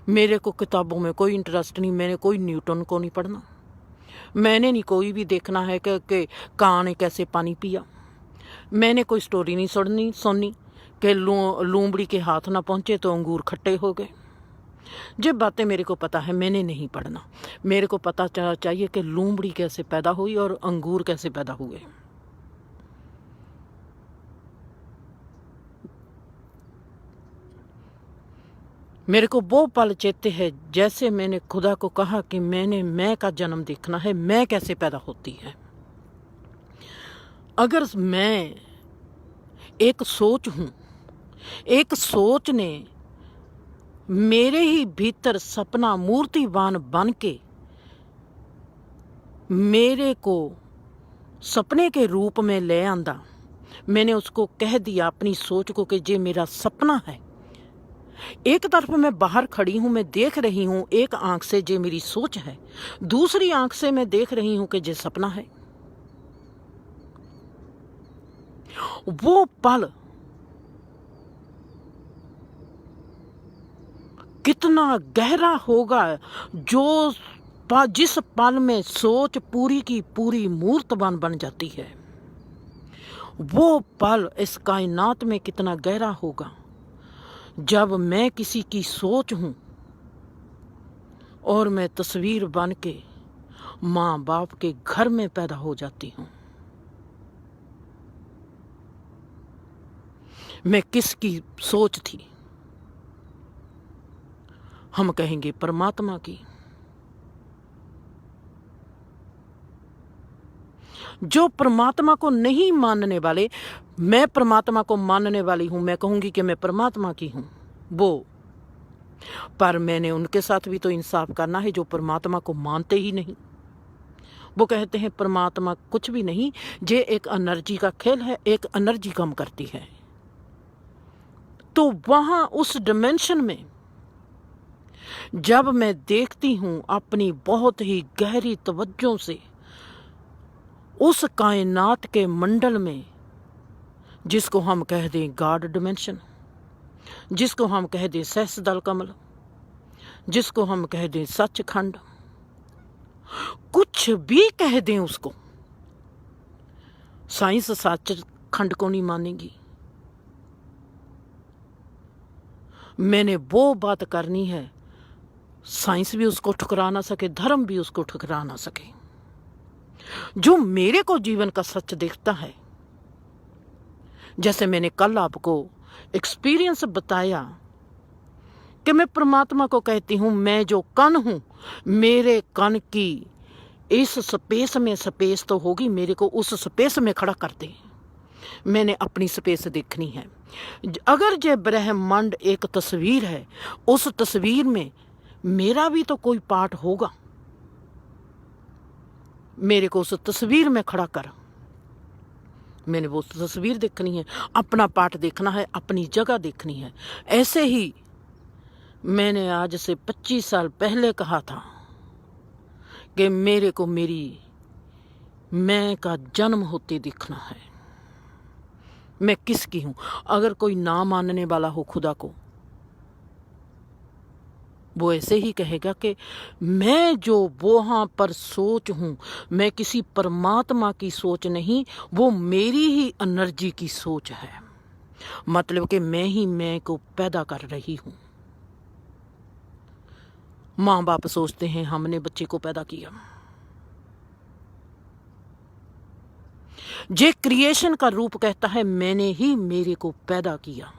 मेरे को किताबों में कोई इंटरेस्ट नहीं। मैंने कोई न्यूटन को नहीं पढ़ना। मैंने नहीं कोई भी देखना है कि कां ने कैसे पानी पिया। मैंने कोई स्टोरी नहीं सुननी कि लूमड़ी के हाथ ना पहुंचे तो अंगूर खट्टे हो गए। जब बातें मेरे को पता है, मैंने नहीं पढ़ना। मेरे को पता चाहिए कि लूमड़ी कैसे पैदा हुई और अंगूर कैसे पैदा हुए। मेरे को वो पल चेते है जैसे मैंने खुदा को कहा कि मैंने मैं का जन्म देखना है, मैं कैसे पैदा होती है। अगर मैं एक सोच हूं, एक सोच ने मेरे ही भीतर सपना मूर्तिवान बन के मेरे को सपने के रूप में ले आंदा। मैंने उसको कह दिया अपनी सोच को कि ये मेरा सपना है। एक तरफ मैं बाहर खड़ी हूं, मैं देख रही हूं एक आंख से जे मेरी सोच है, दूसरी आंख से मैं देख रही हूं कि जे सपना है। वो पल कितना गहरा होगा जो जिस पल में सोच पूरी की पूरी मूर्तवान बन जाती है। वो पल इस कायनात में कितना गहरा होगा जब मैं किसी की सोच हूं और मैं तस्वीर बन के माँ बाप के घर में पैदा हो जाती हूं। मैं किसकी सोच थी? हम कहेंगे परमात्मा की। जो परमात्मा को नहीं मानने वाले, मैं परमात्मा को मानने वाली हूं, मैं कहूंगी कि मैं परमात्मा की हूं वो। पर मैंने उनके साथ भी तो इंसाफ करना है जो परमात्मा को मानते ही नहीं। वो कहते हैं परमात्मा कुछ भी नहीं, ये एक एनर्जी का खेल है, एक एनर्जी कम करती है। तो वहां उस डिमेंशन में जब मैं देखती हूं अपनी बहुत ही गहरी तवज्जो से उस कायनात के मंडल में, जिसको हम कह दें गॉड डिमेंशन, जिसको हम कह दें सहस्त्रदल कमल, जिसको हम कह दें सचखंड, कुछ भी कह दें उसको, साइंस सचखंड को नहीं मानेगी। मैंने वो बात करनी है, साइंस भी उसको ठुकरा ना सके, धर्म भी उसको ठुकरा ना सके। जो मेरे को जीवन का सच दिखता है, जैसे मैंने कल आपको एक्सपीरियंस बताया कि मैं परमात्मा को कहती हूं मैं जो कण हूं, मेरे कण की इस स्पेस में स्पेस तो होगी, मेरे को उस स्पेस में खड़ा कर दे। मैंने अपनी स्पेस देखनी है। अगर ये ब्रह्मांड एक तस्वीर है, उस तस्वीर में मेरा भी तो कोई पार्ट होगा। मेरे को उस तस्वीर में खड़ा कर। मैंने वो तस्वीर देखनी है, अपना पार्ट देखना है, अपनी जगह देखनी है। ऐसे ही मैंने आज से 25 साल पहले कहा था कि मेरे को मेरी मैं का जन्म होते दिखना है। मैं किसकी हूं? अगर कोई ना मानने वाला हो खुदा को, वो ऐसे ही कहेगा कि मैं जो वहां पर सोच हूं, मैं किसी परमात्मा की सोच नहीं, वो मेरी ही एनर्जी की सोच है। मतलब कि मैं ही मैं को पैदा कर रही हूं। माँ बाप सोचते हैं हमने बच्चे को पैदा किया। जे क्रिएशन का रूप कहता है मैंने ही मेरे को पैदा किया।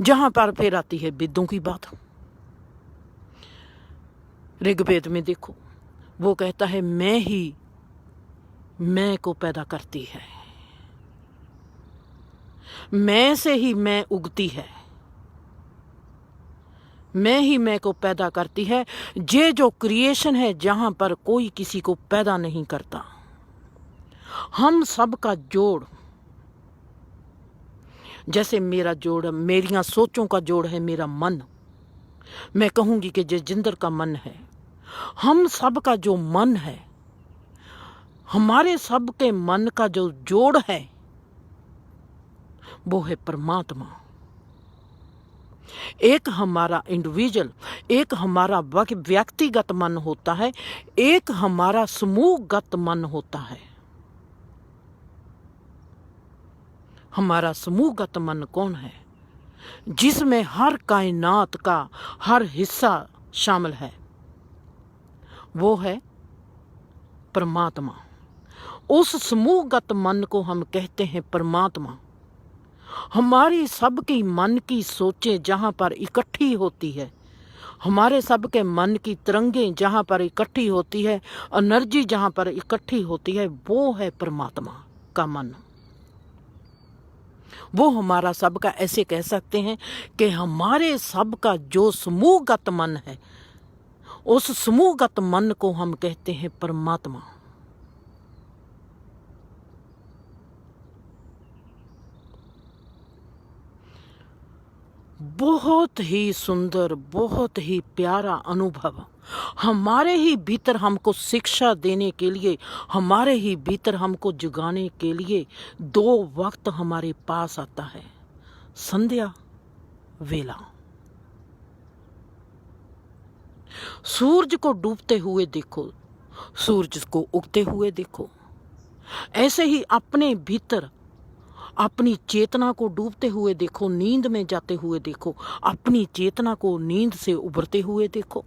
जहां पर फिर आती है वेदों की बात। ऋग्वेद में देखो, वो कहता है मैं ही मैं को पैदा करती है, मैं से ही मैं उगती है, मैं ही मैं को पैदा करती है। ये जो क्रिएशन है जहां पर कोई किसी को पैदा नहीं करता, हम सब का जोड़, जैसे मेरा जोड़, मेरिया सोचों का जोड़ है मेरा मन। मैं कहूंगी कि जजिंदर का मन है। हम सब का जो मन है, हमारे सब के मन का जो जोड़ है, वो है परमात्मा। एक हमारा इंडिविजुअल, एक हमारा व्यक्तिगत मन होता है, एक हमारा समूहगत मन होता है। हमारा समूहगत मन कौन है? जिसमें हर कायनात का हर हिस्सा शामिल है, वो है परमात्मा। उस समूहगत मन को हम कहते हैं परमात्मा। हमारी सबकी मन की सोचें जहां पर इकट्ठी होती है, हमारे सबके मन की तरंगें जहां पर इकट्ठी होती है, एनर्जी जहां पर इकट्ठी होती है, वो है परमात्मा का मन। वो हमारा सबका, ऐसे कह सकते हैं कि हमारे सबका जो समूहगत मन है, उस समूहगत मन को हम कहते हैं परमात्मा। बहुत ही सुंदर, बहुत ही प्यारा अनुभव हमारे ही भीतर हमको शिक्षा देने के लिए, हमारे ही भीतर हमको जगाने के लिए दो वक्त हमारे पास आता है। संध्या वेला, सूरज को डूबते हुए देखो, सूरज को उगते हुए देखो। ऐसे ही अपने भीतर अपनी चेतना को डूबते हुए देखो, नींद में जाते हुए देखो, अपनी चेतना को नींद से उभरते हुए देखो।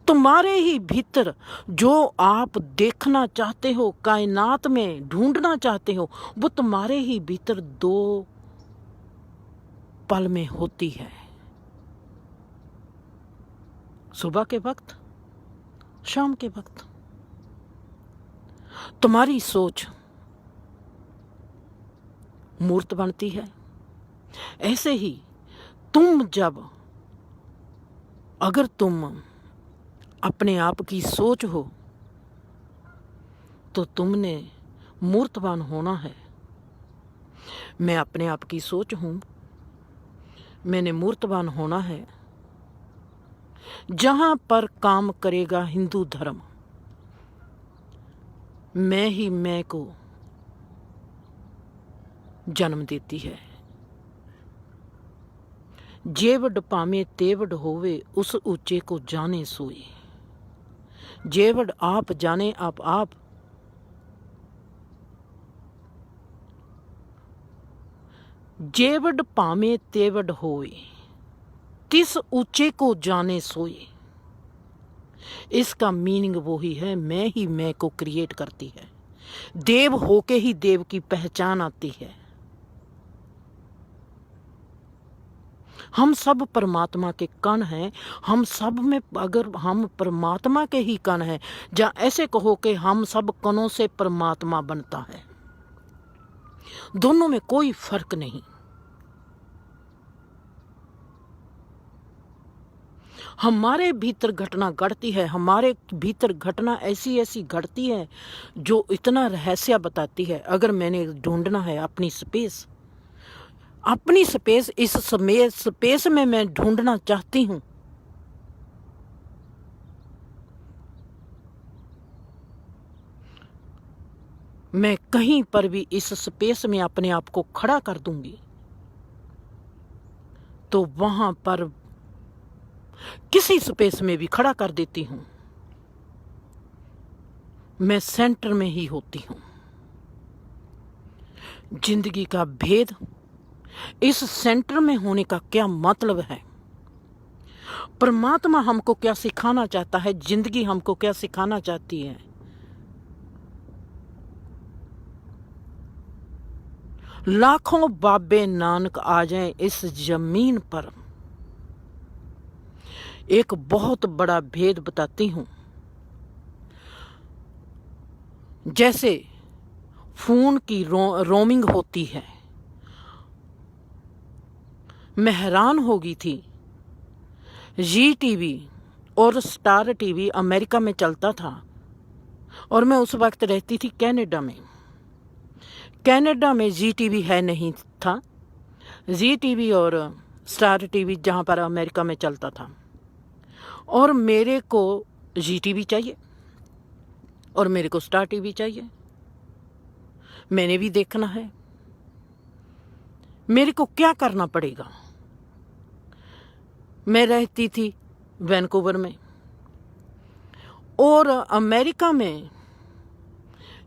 तुम्हारे ही भीतर जो आप देखना चाहते हो, कायनात में ढूंढना चाहते हो, वो तुम्हारे ही भीतर दो पल में होती है। सुबह के वक्त, शाम के वक्त। तुम्हारी सोच मूर्त बनती है। ऐसे ही तुम जब, अगर तुम अपने आप की सोच हो, तो तुमने मूर्तवान होना है। मैं अपने आप की सोच हूं, मैंने मूर्तवान होना है। जहां पर काम करेगा हिंदू धर्म, मैं ही मैं को जन्म देती है। जेवड पामे तेवड होवे, उस ऊंचे को जाने सोई। जेवड आप जाने आप जेवड पामे तेवड होए, तिस ऊंचे को जाने सोए। इसका मीनिंग वो ही है, मैं ही मैं को क्रिएट करती है। देव होके ही देव की पहचान आती है। हम सब परमात्मा के कण हैं। हम सब में, अगर हम परमात्मा के ही कण हैं, या ऐसे कहो कि हम सब कणों से परमात्मा बनता है। दोनों में कोई फर्क नहीं। हमारे भीतर घटना घटती है, हमारे भीतर घटना ऐसी ऐसी घटती है जो इतना रहस्य बताती है। अगर मैंने ढूंढना है अपनी स्पेस, इस समय स्पेस में मैं ढूंढना चाहती हूँ। मैं कहीं पर भी इस स्पेस में अपने आप को खड़ा कर दूंगी तो वहां पर किसी स्पेस में भी खड़ा कर देती हूं। मैं सेंटर में ही होती हूं। जिंदगी का भेद, इस सेंटर में होने का क्या मतलब है? परमात्मा हमको क्या सिखाना चाहता है? जिंदगी हमको क्या सिखाना चाहती है? लाखों बाबे नानक आ जाएं इस जमीन पर, एक बहुत बड़ा भेद बताती हूं। जैसे फोन की रोमिंग होती है। मैं हैरान हो गई थी। जी टीवी और स्टार टीवी अमेरिका में चलता था और मैं उस वक्त रहती थी कनाडा में। कनाडा में जी टीवी है नहीं था। जी टीवी और स्टार टीवी जहाँ पर अमेरिका में चलता था, और मेरे को जी टीवी चाहिए और मेरे को स्टार टीवी चाहिए। मैंने भी देखना है। मेरे को क्या करना पड़ेगा? मैं रहती थी वैंकूवर में, और अमेरिका में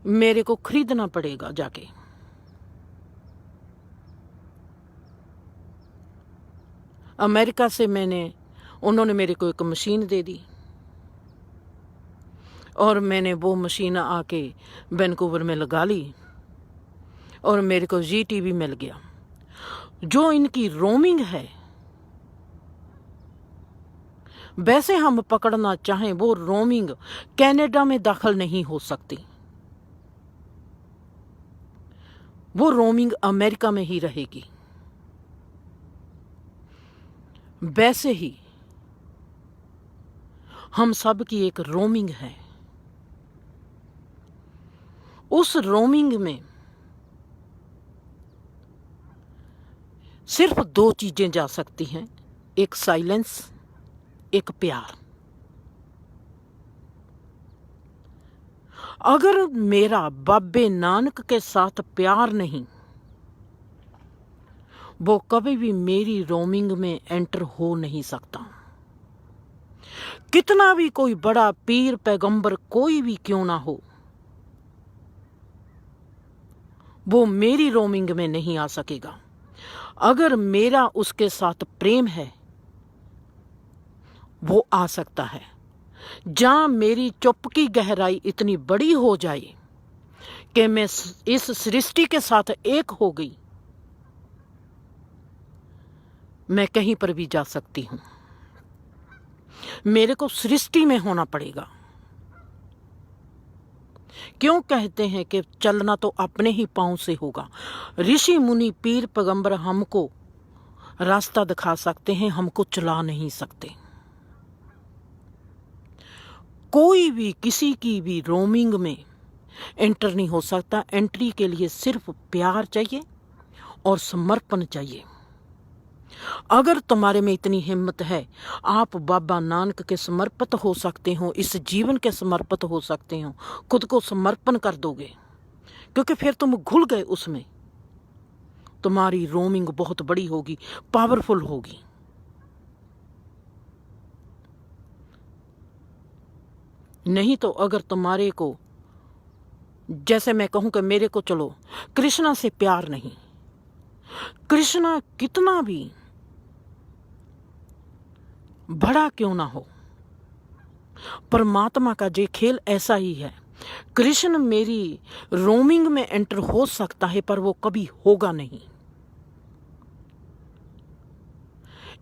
मेरे को खरीदना पड़ेगा जाके। अमेरिका से उन्होंने मेरे को एक मशीन दे दी और मैंने वो मशीन आके वैंकूवर में लगा ली और मेरे को जी टीवी मिल गया। जो इनकी रोमिंग है, वैसे हम पकड़ना चाहें वो रोमिंग कनाडा में दाखिल नहीं हो सकती। वो रोमिंग अमेरिका में ही रहेगी। वैसे ही हम सब की एक रोमिंग है। उस रोमिंग में सिर्फ दो चीजें जा सकती हैं, एक साइलेंस, एक प्यार। अगर मेरा बाबे नानक के साथ प्यार नहीं, वो कभी भी मेरी रोमिंग में एंटर हो नहीं सकता। कितना भी कोई बड़ा पीर पैगंबर कोई भी क्यों ना हो, वो मेरी रोमिंग में नहीं आ सकेगा। अगर मेरा उसके साथ प्रेम है, वो आ सकता है। जहां मेरी चुप की गहराई इतनी बड़ी हो जाए कि मैं इस सृष्टि के साथ एक हो गई, मैं कहीं पर भी जा सकती हूं। मेरे को सृष्टि में होना पड़ेगा। क्यों कहते हैं कि चलना तो अपने ही पांव से होगा? ऋषि मुनि पीर पैगंबर हमको रास्ता दिखा सकते हैं, हमको चला नहीं सकते। कोई भी किसी की भी रोमिंग में एंटर नहीं हो सकता। एंट्री के लिए सिर्फ प्यार चाहिए और समर्पण चाहिए। अगर तुम्हारे में इतनी हिम्मत है, आप बाबा नानक के समर्पित हो सकते हो, इस जीवन के समर्पित हो सकते हो, खुद को समर्पण कर दोगे, क्योंकि फिर तुम घुल गए उसमें। तुम्हारी रोमिंग बहुत बड़ी होगी, पावरफुल होगी। नहीं तो अगर तुम्हारे को, जैसे मैं कहूं कि मेरे को चलो कृष्णा से प्यार नहीं, कृष्णा कितना भी बड़ा क्यों ना हो, परमात्मा का जो खेल ऐसा ही है। कृष्ण मेरी रोमिंग में एंटर हो सकता है, पर वो कभी होगा नहीं।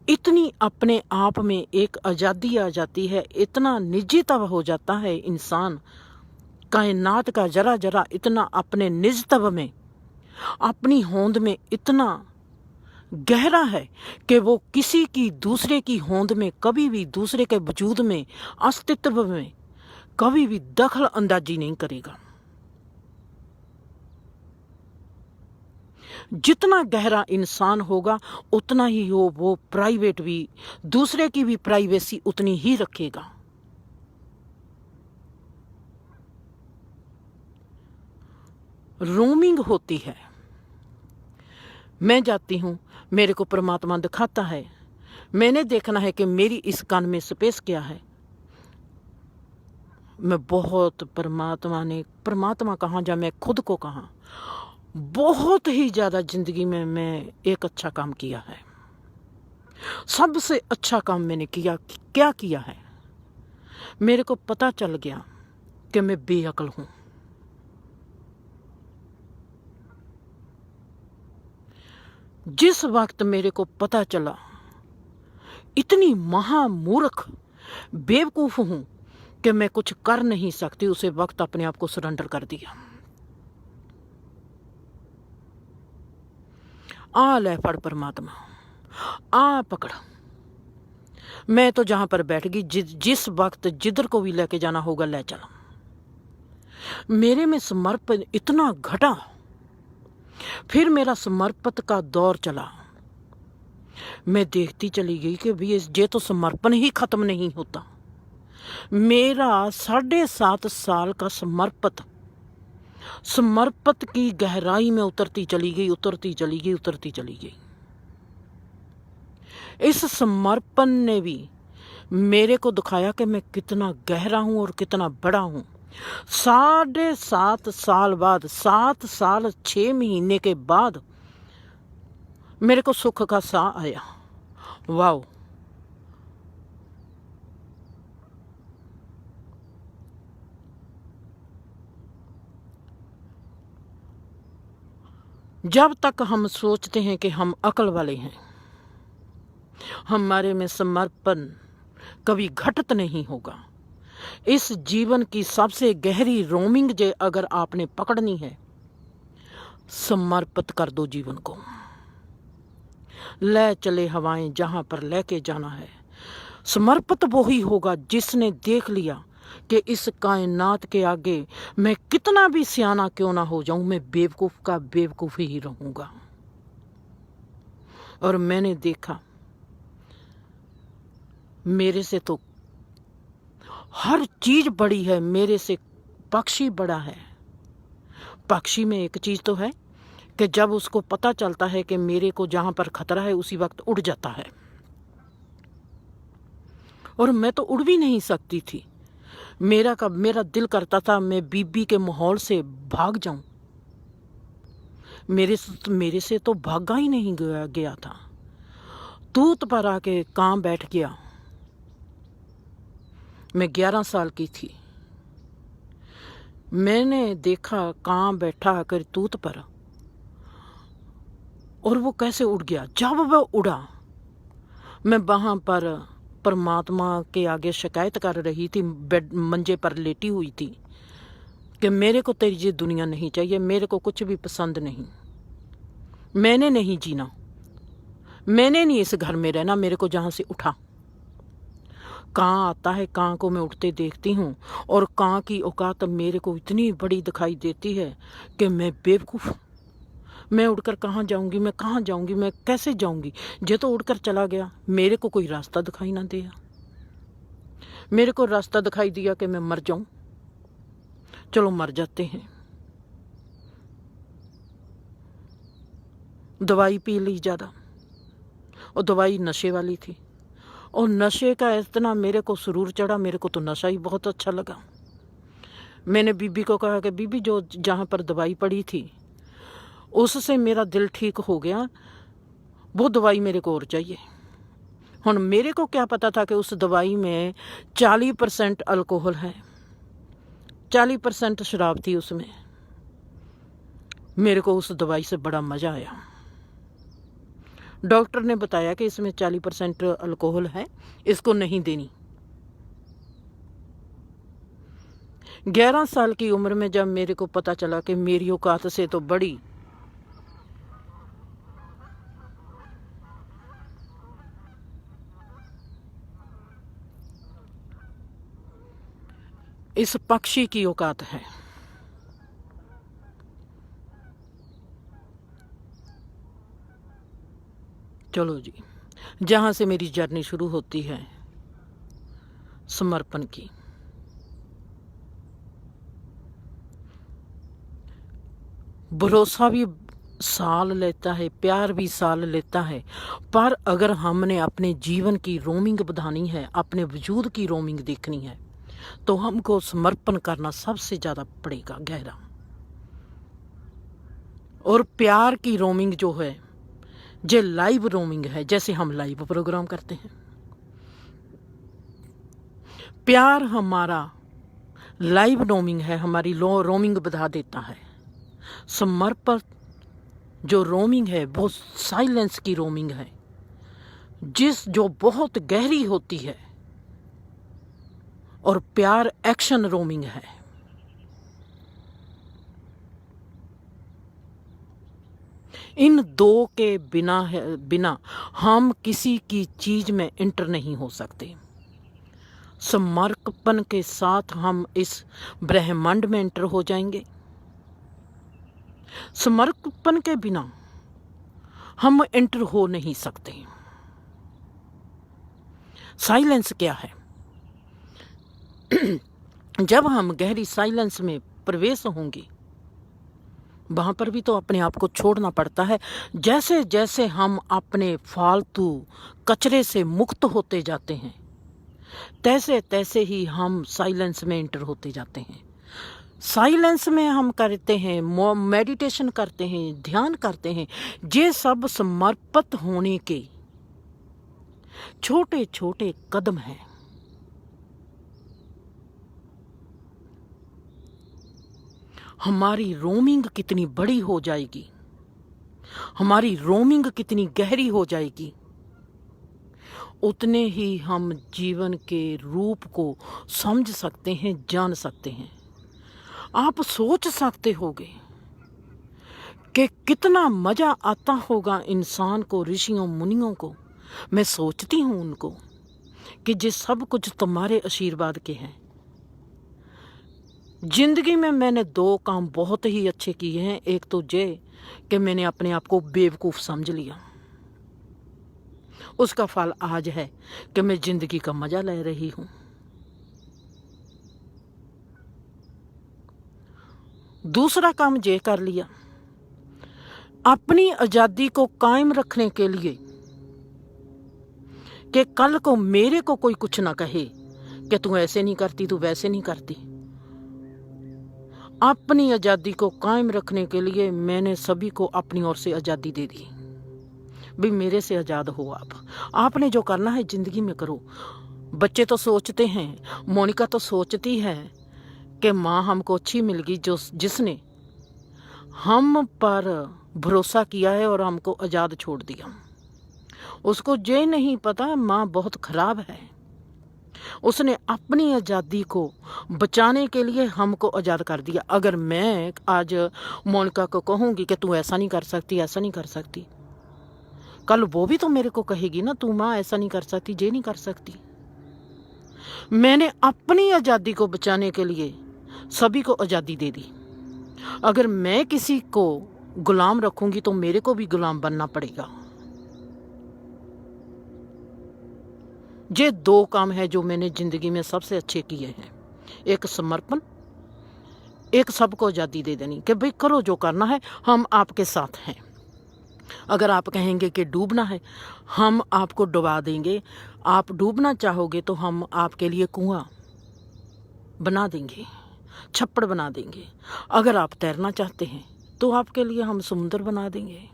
इतनी अपने आप में एक आजादी आ जाती है, इतना निजीतव हो जाता है इंसान, कायनात का जरा जरा इतना अपने निजतव में, अपनी होंद में इतना गहरा है कि वो किसी की दूसरे की होंद में, कभी भी दूसरे के वजूद में, अस्तित्व में कभी भी दखल अंदाजी नहीं करेगा। जितना गहरा इंसान होगा उतना ही वो प्राइवेट भी, दूसरे की भी प्राइवेसी उतनी ही रखेगा। रोमिंग होती है। मैं जाती हूं, मेरे को परमात्मा दिखाता है, मैंने देखना है कि मेरी इस कान में स्पेस क्या है। मैं बहुत परमात्मा कहाँ जा, मैं खुद को कहाँ, बहुत ही ज्यादा जिंदगी में मैं एक अच्छा काम किया है। सबसे अच्छा काम मैंने क्या किया है, मेरे को पता चल गया कि मैं बेअक्ल हूं। जिस वक्त मेरे को पता चला इतनी महामूर्ख बेवकूफ हूं कि मैं कुछ कर नहीं सकती, उसे वक्त अपने आप को सरेंडर कर दिया। आ ले फड़ परमात्मा, आ पकड़। मैं तो जहां पर बैठ गई, जिस वक्त जिधर को भी लेके जाना होगा ले चला। मेरे में समर्पण इतना घटा, फिर मेरा समर्पित का दौर चला। मैं देखती चली गई कि भी ये तो समर्पण ही खत्म नहीं होता। मेरा 7.5 साल का समर्पित की गहराई में उतरती चली गई। इस समर्पण ने भी मेरे को दिखाया कि मैं कितना गहरा हूं और कितना बड़ा हूं। 7.5 साल बाद, 7 साल 6 महीने के बाद मेरे को सुख का साह आया। वाओ, जब तक हम सोचते हैं कि हम अकल वाले हैं, हमारे में समर्पण कभी घटित नहीं होगा। इस जीवन की सबसे गहरी रोमिंग जे अगर आपने पकड़नी है, समर्पित कर दो जीवन को। ले चले हवाएं जहां पर लेके जाना है। समर्पित वो ही होगा जिसने देख लिया कि इस कायनात के आगे मैं कितना भी सियाना क्यों ना हो जाऊं, मैं बेवकूफ का बेवकूफ ही रहूंगा। और मैंने देखा मेरे से तो हर चीज बड़ी है, मेरे से पक्षी बड़ा है। पक्षी में एक चीज तो है कि जब उसको पता चलता है कि मेरे को जहां पर खतरा है उसी वक्त उड़ जाता है। और मैं तो उड़ भी नहीं सकती थी। मेरा दिल करता था मैं बीबी के माहौल से भाग जाऊं। मेरे से तो भागा ही नहीं गया था। तूत पर आके कां बैठ गया। मैं 11 साल की थी। मैंने देखा कां बैठा आकर तूत पर, और वो कैसे उड़ गया। जब वह उड़ा, मैं वहां पर परमात्मा के आगे शिकायत कर रही थी, बेड मंजे पर लेटी हुई थी कि मेरे को तेरी ये दुनिया नहीं चाहिए, मेरे को कुछ भी पसंद नहीं, मैंने नहीं जीना, मैंने नहीं इस घर में रहना, मेरे को जहां से उठा। कां आता है, कां को मैं उठते देखती हूँ, और कां की औकात मेरे को इतनी बड़ी दिखाई देती है कि मैं बेवकूफ, मैं उड़कर कहाँ जाऊंगी, मैं कहाँ जाऊंगी, मैं कैसे जाऊंगी। जे तो उड़कर चला गया, मेरे को कोई रास्ता दिखाई ना दिया। मेरे को रास्ता दिखाई दिया कि मैं मर जाऊं। चलो मर जाते हैं। दवाई पी ली ज्यादा, और दवाई नशे वाली थी, और नशे का इतना मेरे को सुरूर चढ़ा, मेरे को तो नशा ही बहुत अच्छा लगा। मैंने बीबी को कहा कि बीबी जो जहाँ पर दवाई पड़ी थी उससे मेरा दिल ठीक हो गया, वो दवाई मेरे को और चाहिए। हुण मेरे को क्या पता था कि उस दवाई में 40% अल्कोहल है, 40% शराब थी उसमें। मेरे को उस दवाई से बड़ा मजा आया। डॉक्टर ने बताया कि इसमें 40% अल्कोहल है, इसको नहीं देनी। 11 साल की उम्र में जब मेरे को पता चला कि मेरी औकात से तो बड़ी इस पक्षी की औकात है। चलो जी, जहां से मेरी जर्नी शुरू होती है समर्पण की। भरोसा भी साल लेता है, प्यार भी साल लेता है, पर अगर हमने अपने जीवन की रोमिंग बढ़ानी है, अपने वजूद की रोमिंग देखनी है, तो हमको समर्पण करना सबसे ज्यादा पड़ेगा गहरा। और प्यार की रोमिंग जो है, जो लाइव रोमिंग है, जैसे हम लाइव प्रोग्राम करते हैं, प्यार हमारा लाइव रोमिंग है, हमारी रोमिंग बढ़ा देता है। समर्पण जो रोमिंग है वो साइलेंस की रोमिंग है, जो बहुत गहरी होती है। और प्यार एक्शन रोमिंग है। इन दो के बिना हम किसी की चीज में इंटर नहीं हो सकते। समर्पण के साथ हम इस ब्रह्मांड में इंटर हो जाएंगे। समर्पण के बिना हम एंटर हो नहीं सकते। साइलेंस क्या है? जब हम गहरी साइलेंस में प्रवेश होंगे, वहां पर भी तो अपने आप को छोड़ना पड़ता है। जैसे जैसे हम अपने फालतू कचरे से मुक्त होते जाते हैं, तैसे तैसे ही हम साइलेंस में एंटर होते जाते हैं। साइलेंस में हम करते हैं, मेडिटेशन करते हैं, ध्यान करते हैं। ये सब समर्पित होने के छोटे छोटे कदम हैं। हमारी रोमिंग कितनी बड़ी हो जाएगी, हमारी रोमिंग कितनी गहरी हो जाएगी, उतने ही हम जीवन के रूप को समझ सकते हैं, जान सकते हैं। आप सोच सकते होगे कि कितना मजा आता होगा इंसान को, ऋषियों मुनियों को। मैं सोचती हूँ उनको कि ये सब कुछ तुम्हारे आशीर्वाद के हैं। जिंदगी में मैंने दो काम बहुत ही अच्छे किए हैं। एक तो ये कि मैंने अपने आप को बेवकूफ समझ लिया, उसका फल आज है कि मैं जिंदगी का मजा ले रही हूं। दूसरा काम ये कर लिया, अपनी आजादी को कायम रखने के लिए कि कल को मेरे को कोई कुछ ना कहे कि तू ऐसे नहीं करती, तू वैसे नहीं करती। अपनी आजादी को कायम रखने के लिए मैंने सभी को अपनी ओर से आजादी दे दी। भी मेरे से आजाद हो आपने जो करना है जिंदगी में करो। बच्चे तो सोचते हैं, मोनिका तो सोचती है कि माँ हमको अच्छी मिल गई जिसने हम पर भरोसा किया है और हमको आजाद छोड़ दिया। उसको ये नहीं पता माँ बहुत खराब है। उसने अपनी आजादी को बचाने के लिए हमको आजाद कर दिया। अगर मैं आज मोनिका को कहूंगी कि तू ऐसा नहीं कर सकती, ऐसा नहीं कर सकती, कल वो भी तो मेरे को कहेगी ना, तू माँ ऐसा नहीं कर सकती, ये नहीं कर सकती। मैंने अपनी आजादी को बचाने के लिए सभी को आजादी दे दी। अगर मैं किसी को गुलाम रखूंगी तो मेरे को भी गुलाम बनना पड़ेगा। ये दो काम है जो मैंने जिंदगी में सबसे अच्छे किए हैं। एक समर्पण, एक सबको आजादी दे देनी कि भाई करो जो करना है, हम आपके साथ हैं। अगर आप कहेंगे कि डूबना है, हम आपको डुबा देंगे। आप डूबना चाहोगे तो हम आपके लिए कुआं बना देंगे, छप्पड़ बना देंगे। अगर आप तैरना चाहते हैं तो आपके लिए हम समुद्र बना देंगे।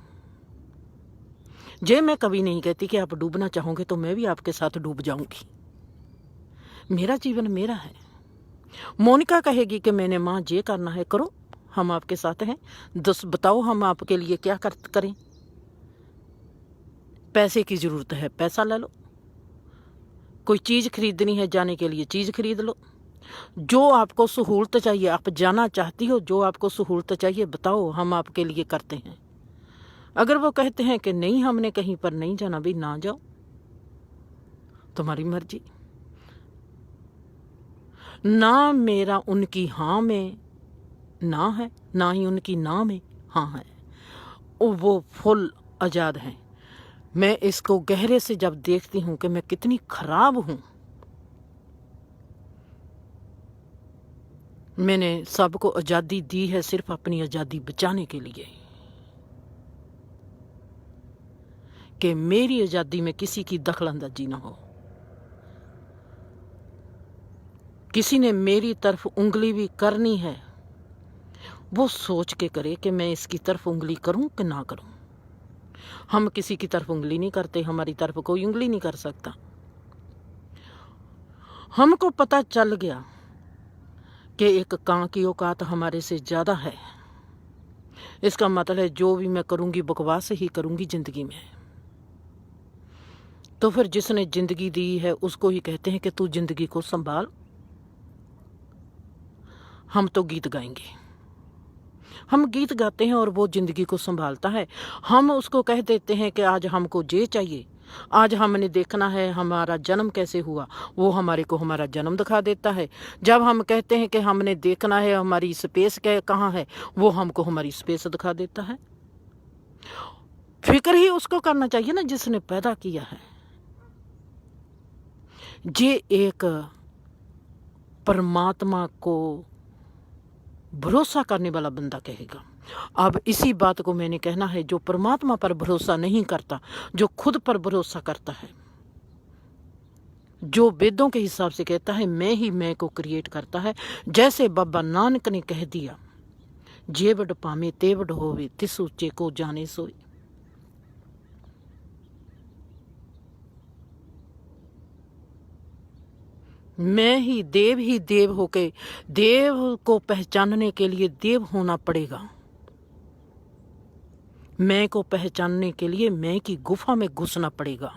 जे मैं कभी नहीं कहती कि आप डूबना चाहोगे तो मैं भी आपके साथ डूब जाऊंगी। मेरा जीवन मेरा है। मोनिका कहेगी कि मैंने माँ ये करना है, करो, हम आपके साथ हैं। बताओ हम आपके लिए क्या करें। पैसे की जरूरत है, पैसा ले लो। कोई चीज खरीदनी है, जाने के लिए चीज खरीद लो। जो आपको सहूलत चाहिए, आप जाना चाहती हो, जो आपको सहूलत चाहिए बताओ, हम आपके लिए करते हैं। अगर वो कहते हैं कि नहीं हमने कहीं पर नहीं जाना, भी ना जाओ, तुम्हारी मर्जी। ना मेरा उनकी हाँ में ना है, ना ही उनकी ना में हाँ है। वो फुल आज़ाद हैं। मैं इसको गहरे से जब देखती हूँ कि मैं कितनी खराब हूँ। मैंने सबको आज़ादी दी है सिर्फ अपनी आज़ादी बचाने के लिए, कि मेरी आज़ादी में किसी की दखलंदाजी ना हो। किसी ने मेरी तरफ उंगली भी करनी है, वो सोच के करे कि मैं इसकी तरफ उंगली करूं कि ना करूं। हम किसी की तरफ उंगली नहीं करते, हमारी तरफ कोई उंगली नहीं कर सकता। हमको पता चल गया कि एक कां की औकात हमारे से ज़्यादा है। इसका मतलब है जो भी मैं करूंगी बकवास ही करूंगी ज़िंदगी में। तो फिर जिसने ज़िंदगी दी है उसको ही कहते हैं कि तू ज़िंदगी को संभाल। हम तो गीत गाएंगे, हम गीत गाते हैं और वो ज़िंदगी को संभालता है। हम उसको कह देते हैं कि आज हमको ये चाहिए, आज हमने देखना है हमारा जन्म कैसे हुआ, वो हमारे को हमारा जन्म दिखा देता है। जब हम कहते हैं कि हमने देखना है हमारी स्पेस कहाँ है, वो हमको हमारी स्पेस दिखा देता है। फिक्र ही उसको करना चाहिए ना जिसने पैदा किया है। ये एक परमात्मा को भरोसा करने वाला बंदा कहेगा। अब इसी बात को मैंने कहना है, जो परमात्मा पर भरोसा नहीं करता, जो खुद पर भरोसा करता है, जो वेदों के हिसाब से कहता है मैं ही मैं को क्रिएट करता है, जैसे बाबा नानक ने कह दिया, जेवड पामे तेवड होवे तिस ऊंचे को जाने सोए। मैं ही देव होके, देव को पहचानने के लिए देव होना पड़ेगा। मैं को पहचानने के लिए मैं की गुफा में घुसना पड़ेगा।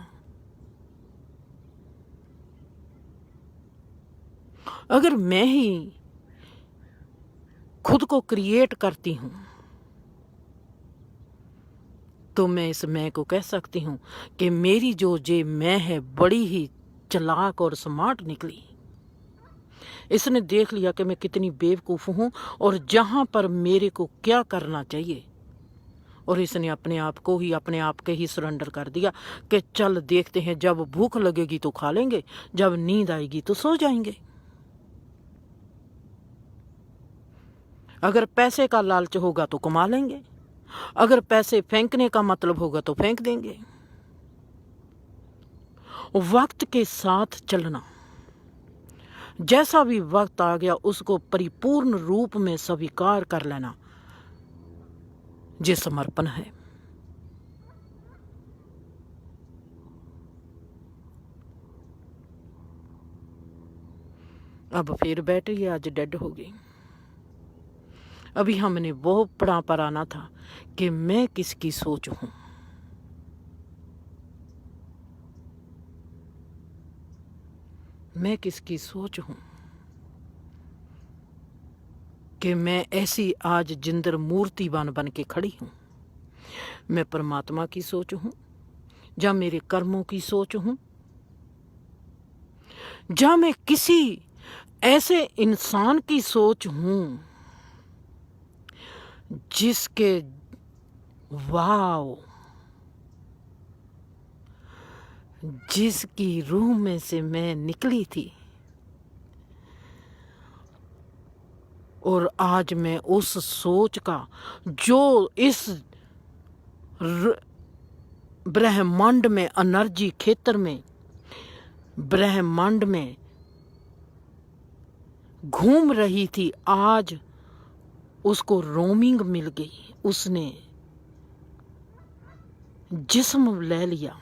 अगर मैं ही खुद को क्रिएट करती हूं तो मैं इस मैं को कह सकती हूं कि मेरी जो जे मैं है बड़ी ही चालाक और स्मार्ट निकली। इसने देख लिया कि मैं कितनी बेवकूफ हूं और जहां पर मेरे को क्या करना चाहिए, और इसने अपने आप को ही अपने आप के ही सरेंडर कर दिया कि चल देखते हैं, जब भूख लगेगी तो खा लेंगे, जब नींद आएगी तो सो जाएंगे। अगर पैसे का लालच होगा तो कमा लेंगे, अगर पैसे फेंकने का मतलब होगा तो फेंक देंगे। वक्त के साथ चलना, जैसा भी वक्त आ गया उसको परिपूर्ण रूप में स्वीकार कर लेना, ये समर्पण है। अब फिर बैटरी आज डेड हो गई। अभी हमने वो पड़ा पर आना था कि मैं किसकी सोच हूं। मैं किसकी सोच हूं कि मैं ऐसी आज जिंदर मूर्ति बन के खड़ी हूं। मैं परमात्मा की सोच हूं या मेरे कर्मों की सोच हूं, या मैं किसी ऐसे इंसान की सोच हूं जिसके वाव, जिसकी रूह में से मैं निकली थी और आज मैं उस सोच का, जो इस ब्रह्मांड में एनर्जी क्षेत्र में ब्रह्मांड में घूम रही थी, आज उसको रोमिंग मिल गई, उसने जिस्म ले लिया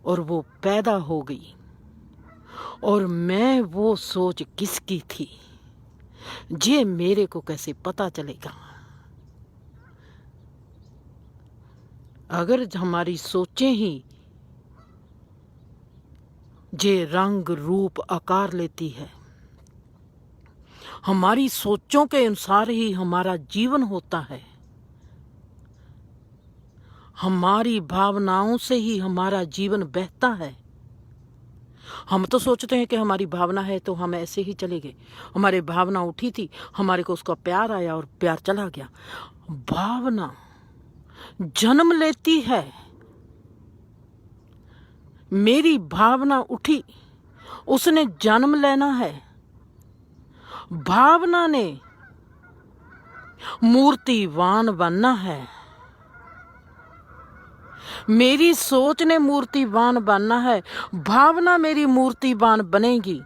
और वो पैदा हो गई। और मैं वो सोच किसकी थी ये मेरे को कैसे पता चलेगा? अगर हमारी सोचें ही ये रंग रूप आकार लेती है, हमारी सोचों के अनुसार ही हमारा जीवन होता है, हमारी भावनाओं से ही हमारा जीवन बहता है, हम तो सोचते हैं कि हमारी भावना है तो हम ऐसे ही चले गए। हमारी भावना उठी थी, हमारे को उसका प्यार आया और प्यार चला गया। भावना जन्म लेती है। मेरी भावना उठी, उसने जन्म लेना है। भावना ने मूर्तिवान बनना है। मेरी सोच ने मूर्तिवान बनना है। भावना मेरी मूर्तिवान बनेगी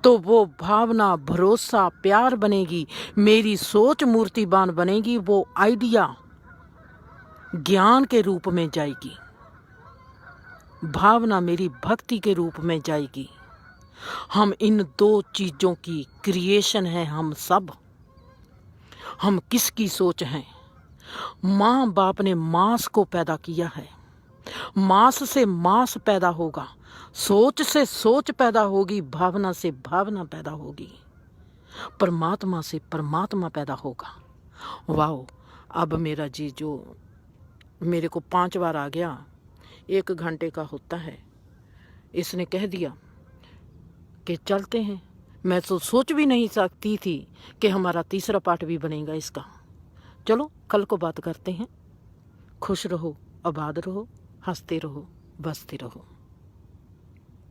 तो वो भावना भरोसा प्यार बनेगी। मेरी सोच मूर्तिवान बनेगी, वो आइडिया ज्ञान के रूप में जाएगी। भावना मेरी भक्ति के रूप में जाएगी। हम इन दो चीजों की क्रिएशन है। हम सब, हम किसकी सोच हैं? माँ बाप ने मांस को पैदा किया है। मांस से मांस पैदा होगा, सोच से सोच पैदा होगी, भावना से भावना पैदा होगी, परमात्मा से परमात्मा पैदा होगा। वाओ! अब मेरा जी जो मेरे को 5 बार आ गया, 1 घंटे का होता है। इसने कह दिया कि चलते हैं। मैं तो सोच भी नहीं सकती थी कि हमारा तीसरा पार्ट भी बनेगा इसका। चलो कल को बात करते हैं। खुश रहो, आबाद रहो, हंसते रहो, बसते रहो।